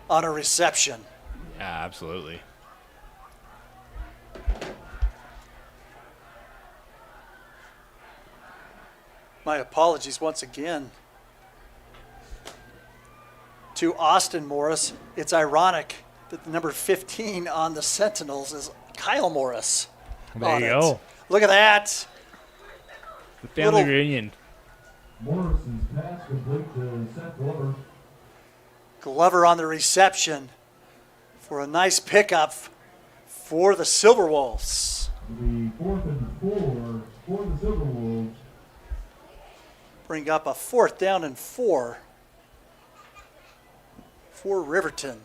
on a reception. Yeah, absolutely. My apologies once again to Austin Morris. It's ironic that the number 15 on the Sentinels is Kyle Morris. There on you it. go. Look at that. The family Little- reunion. Morrison's pass complete to Seth Glover. Glover on the reception for a nice pickup for the Silverwolves. The 4th and 4 for the Silverwolves. Bring up a 4th down and 4 for Riverton.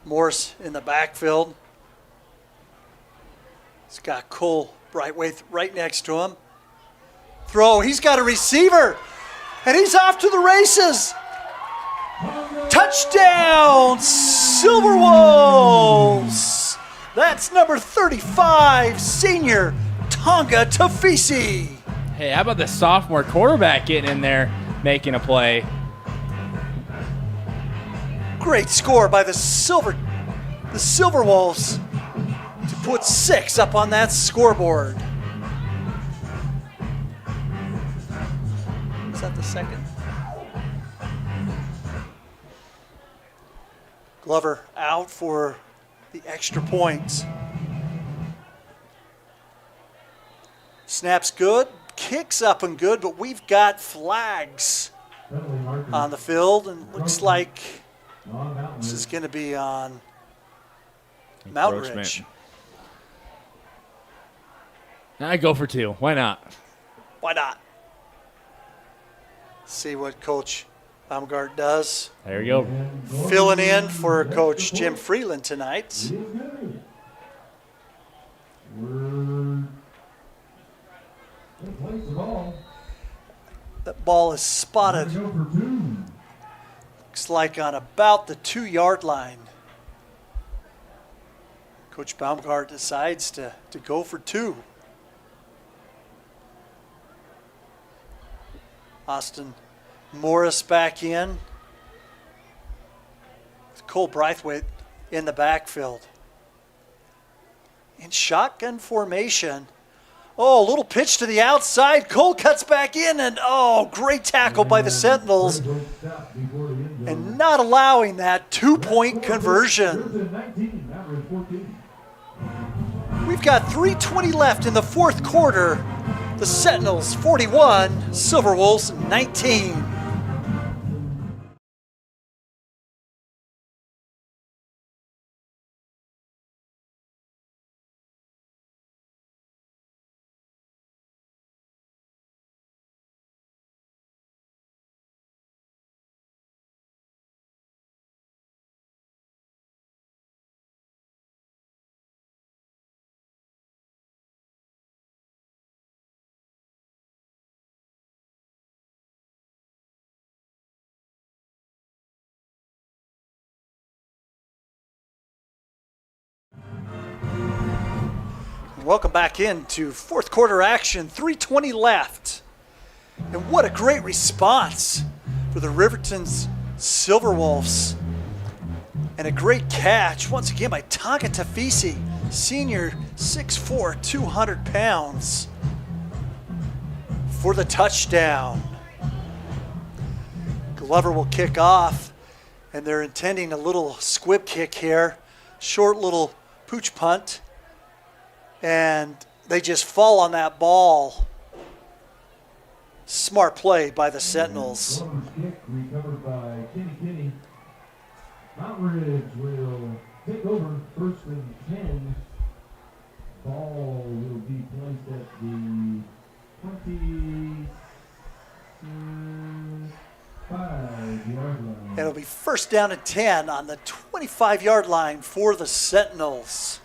Morris in the backfield. He's got Cole Brightwaite right next to him. Throw, he's got a receiver, and he's off to the races. Touchdown, Silverwolves! That's number 35, senior Tonga Tafisi. Hey, how about the sophomore quarterback getting in there, making a play? Great score by the Silverwolves to put 6 up on that scoreboard. Is that the second? Glover out for the extra point. Snap's good, kicks up and good, but we've got flags on the field, and looks like this is going to be on Mountain Ridge. I go for 2. Why not? Why not? See what Coach Baumgart does. There you go. Filling in for Coach Jim Freeland tonight. That ball is spotted. Looks like on about the 2-yard line. Coach Baumgart decides to go for 2. Austin Morris back in. Cole Braithwaite in the backfield. In shotgun formation. Oh, a little pitch to the outside. Cole cuts back in, and great tackle by the Sentinels. And not allowing that 2-point conversion. We've got 3:20 left in the fourth quarter. The Sentinels 41, Silverwolves 19. Welcome back into fourth quarter action, 3:20 left. And what a great response for the Riverton's Silverwolves. And a great catch, once again, by Tonga Tafisi, senior 6'4", 200 pounds, for the touchdown. Glover will kick off, and they're intending a little squib kick here, short little pooch punt. And they just fall on that ball. Smart play by the Sentinels. Kick recovered by Kenny. Mountain Ridge will take over, 1st and 10. Ball will be placed at the 25-yard line. And it'll be 1st down and 10 on the 25-yard line for the Sentinels.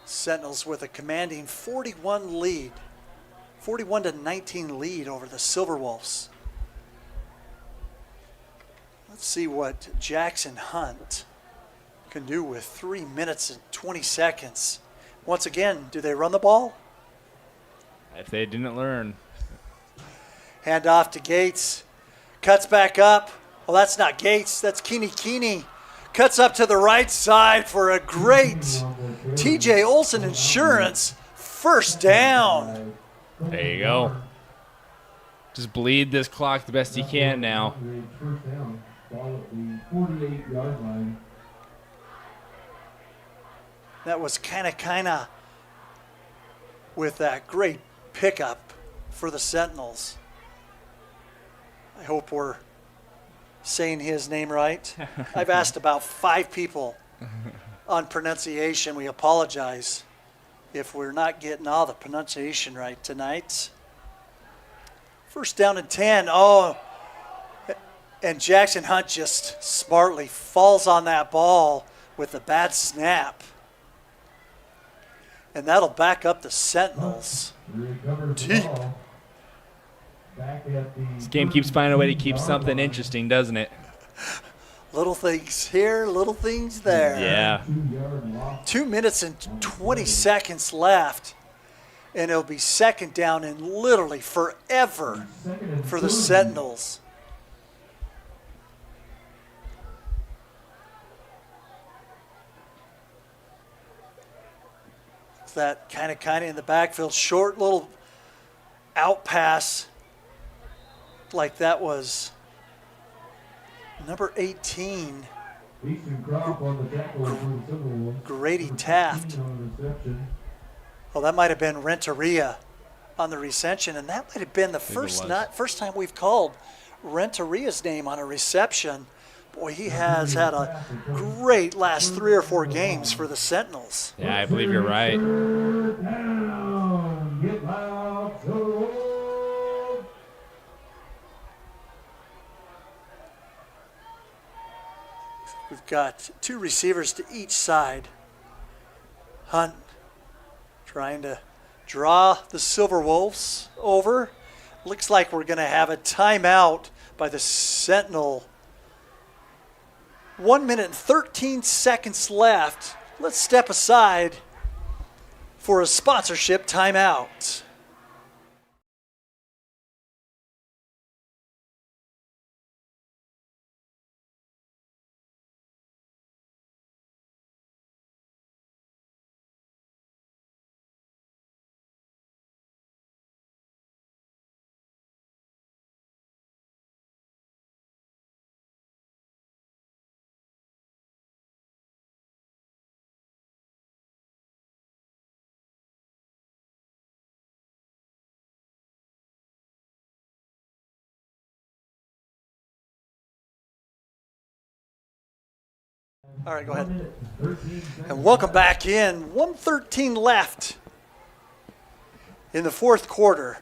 Sentinels with a commanding 41-19 lead over the Silverwolves. Let's see what Jackson Hunt can do with 3 minutes and 20 seconds. Once again, do they run the ball? If they didn't learn. Hand off to Gates. Cuts back up. Well, that's not Gates. That's Keeney. Cuts up to the right side for a great TJ Olson Insurance 1st down. There you go. Just bleed this clock the best you can now. 1st down, ball at the 48-yard line. That was kind of with that great pickup for the Sentinels. I hope we're saying his name right. I've asked about 5 people on pronunciation. We apologize if we're not getting all the pronunciation right tonight. 1st down and 10. And Jackson Hunt just smartly falls on that ball with a bad snap. And that'll back up the Sentinels. Deep. This game keeps finding a way to keep something interesting, doesn't it? Little things here, little things there. Yeah. 2-yard loss. 2 minutes and 20 seconds left. And it'll be second down and literally forever Second and for the 30. Sentinels. It's that kind of in the backfield, short little out pass, like that was number 18, Easton Crop on the tackle for the Silverwolves. Grady Taft. 15 on the reception. Oh, that might have been Renteria on the reception, and that might have been the first time we've called Renteria's name on a reception. Boy, he has had a great last 3 or 4 games for the Sentinels. Yeah, I believe you're right. Third down. Get loud, Silverwolves. We've got 2 receivers to each side. Hunt trying to draw the Silverwolves over. Looks like we're going to have a timeout by the Sentinel. 1 minute and 13 seconds left. Let's step aside for a sponsorship timeout. All right, go ahead. 1 minute and 13 seconds. And welcome back in. 1:13 left in the fourth quarter.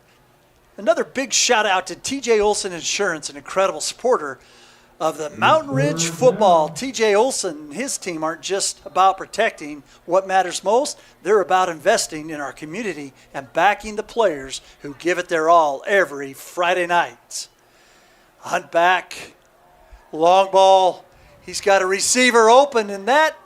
Another big shout out to TJ Olson Insurance, an incredible supporter of the Mountain Ridge football. TJ Olson and his team aren't just about protecting what matters most. They're about investing in our community and backing the players who give it their all every Friday night. Hunt back, long ball. He's got a receiver open, and that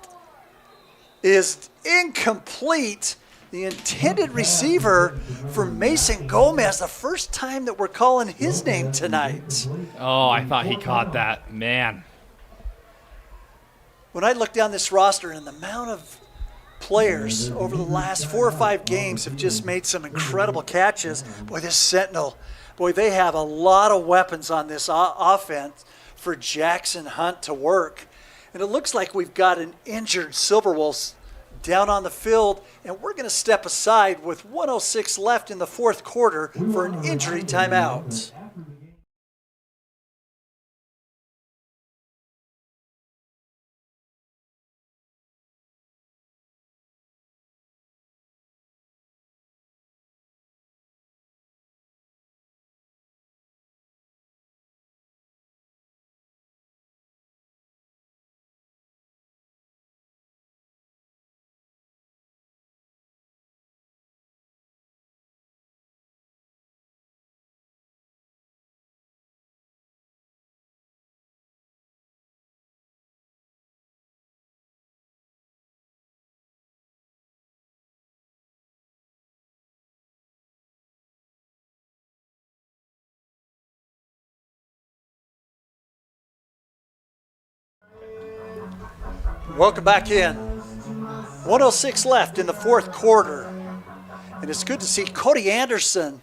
is incomplete. The intended receiver for Mason Gomez, the first time that we're calling his name tonight. Oh, I thought he caught that. Man. When I look down this roster and the amount of players over the last 4 or 5 games have just made some incredible catches, boy, this Sentinel, boy, they have a lot of weapons on this offense for Jackson Hunt to work. And it looks like we've got an injured Silverwolves down on the field, and we're going to step aside with 1:06 left in the fourth quarter for an injury timeout. Welcome back in. 1:06 left in the fourth quarter. And it's good to see Cody Anderson,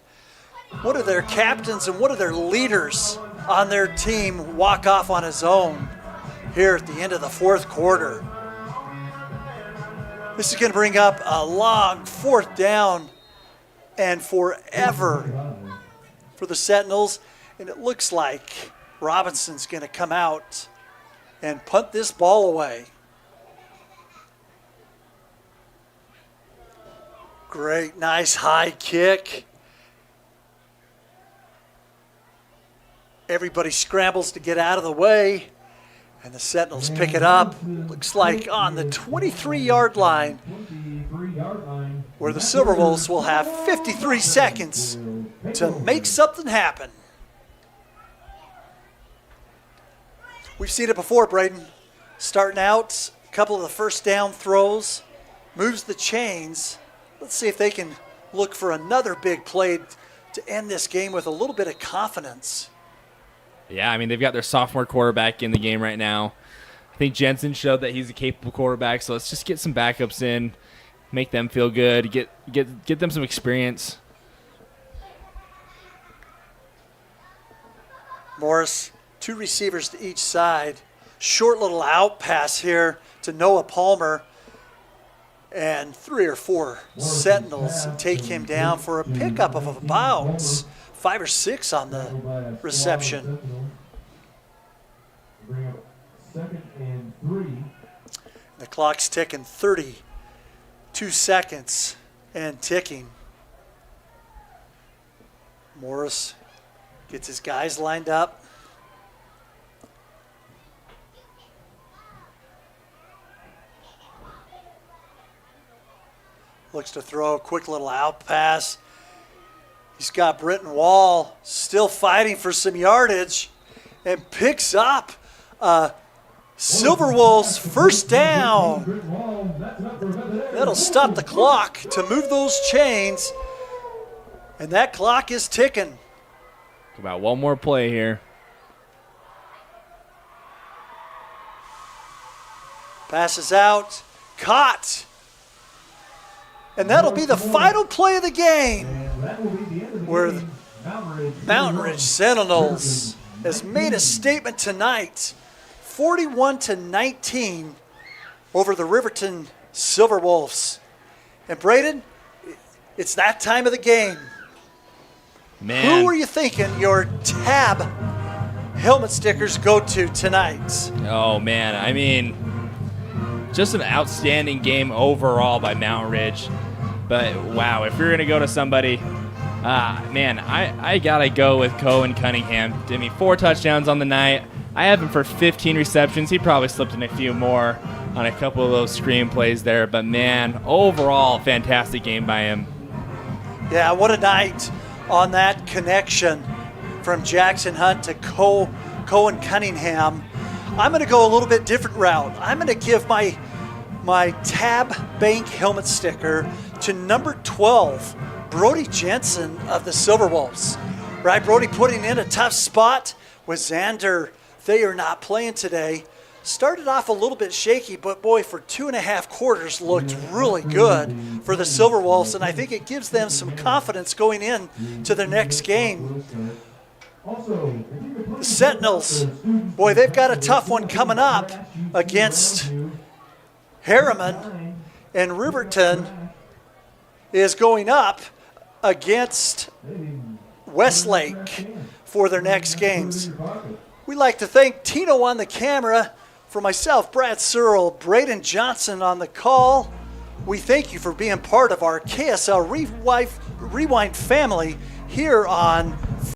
one of their captains and one of their leaders on their team, walk off on his own here at the end of the fourth quarter. This is going to bring up a long fourth down and forever for the Sentinels. And it looks like Robinson's going to come out and punt this ball away. Great, nice high kick. Everybody scrambles to get out of the way, and the Sentinels pick it up. Looks like on the 23-yard line, where the Silverwolves will have 53 seconds to make something happen. We've seen it before, Braden. Starting out, a couple of the first down throws, moves the chains. Let's see if they can look for another big play to end this game with a little bit of confidence. Yeah, I mean, they've got their sophomore quarterback in the game right now. I think Jensen showed that he's a capable quarterback, so let's just get some backups in, make them feel good, get them some experience. Morris, 2 receivers to each side. Short little out pass here to Noah Palmer. And 3 or 4 Sentinels take him down for a pickup of about 5 or 6 on the reception. Bring up 2nd and 3. The clock's ticking, 32 seconds and ticking. Morris gets his guys lined up. Looks to throw a quick little out pass. He's got Brenton Wall still fighting for some yardage and picks up Silverwolves first down. That'll stop the clock to move those chains. And that clock is ticking. About one more play here. Passes out. Caught. And that'll be the final play of the game, where the Mountain Ridge Sentinels has made a statement tonight, 41-19 over the Riverton Silverwolves. And Braden, it's that time of the game. Man. Who are you thinking your tab helmet stickers go to tonight? Oh, man. I mean, just an outstanding game overall by Mountain Ridge. But, wow, if you're going to go to somebody, man, I got to go with Cohen Cunningham. I mean, 4 touchdowns on the night. I have him for 15 receptions. He probably slipped in a few more on a couple of those screen plays there. But, man, overall, fantastic game by him. Yeah, what a night on that connection from Jackson Hunt to Cohen Cunningham. I'm going to go a little bit different route. I'm going to give my Tab Bank helmet sticker to number 12, Brody Jensen of the Silverwolves. Right, Brody putting in a tough spot with Xander. They are not playing today. Started off a little bit shaky, but boy, for 2.5 quarters looked really good for the Silverwolves, and I think it gives them some confidence going in to their next game. The Sentinels, boy, they've got a tough one coming up against Harriman, and Riverton is going up against Westlake for their next games. We'd like to thank Tino on the camera. For myself, Brad Searle, Braden Johnson on the call. We thank you for being part of our KSL Rewind family here on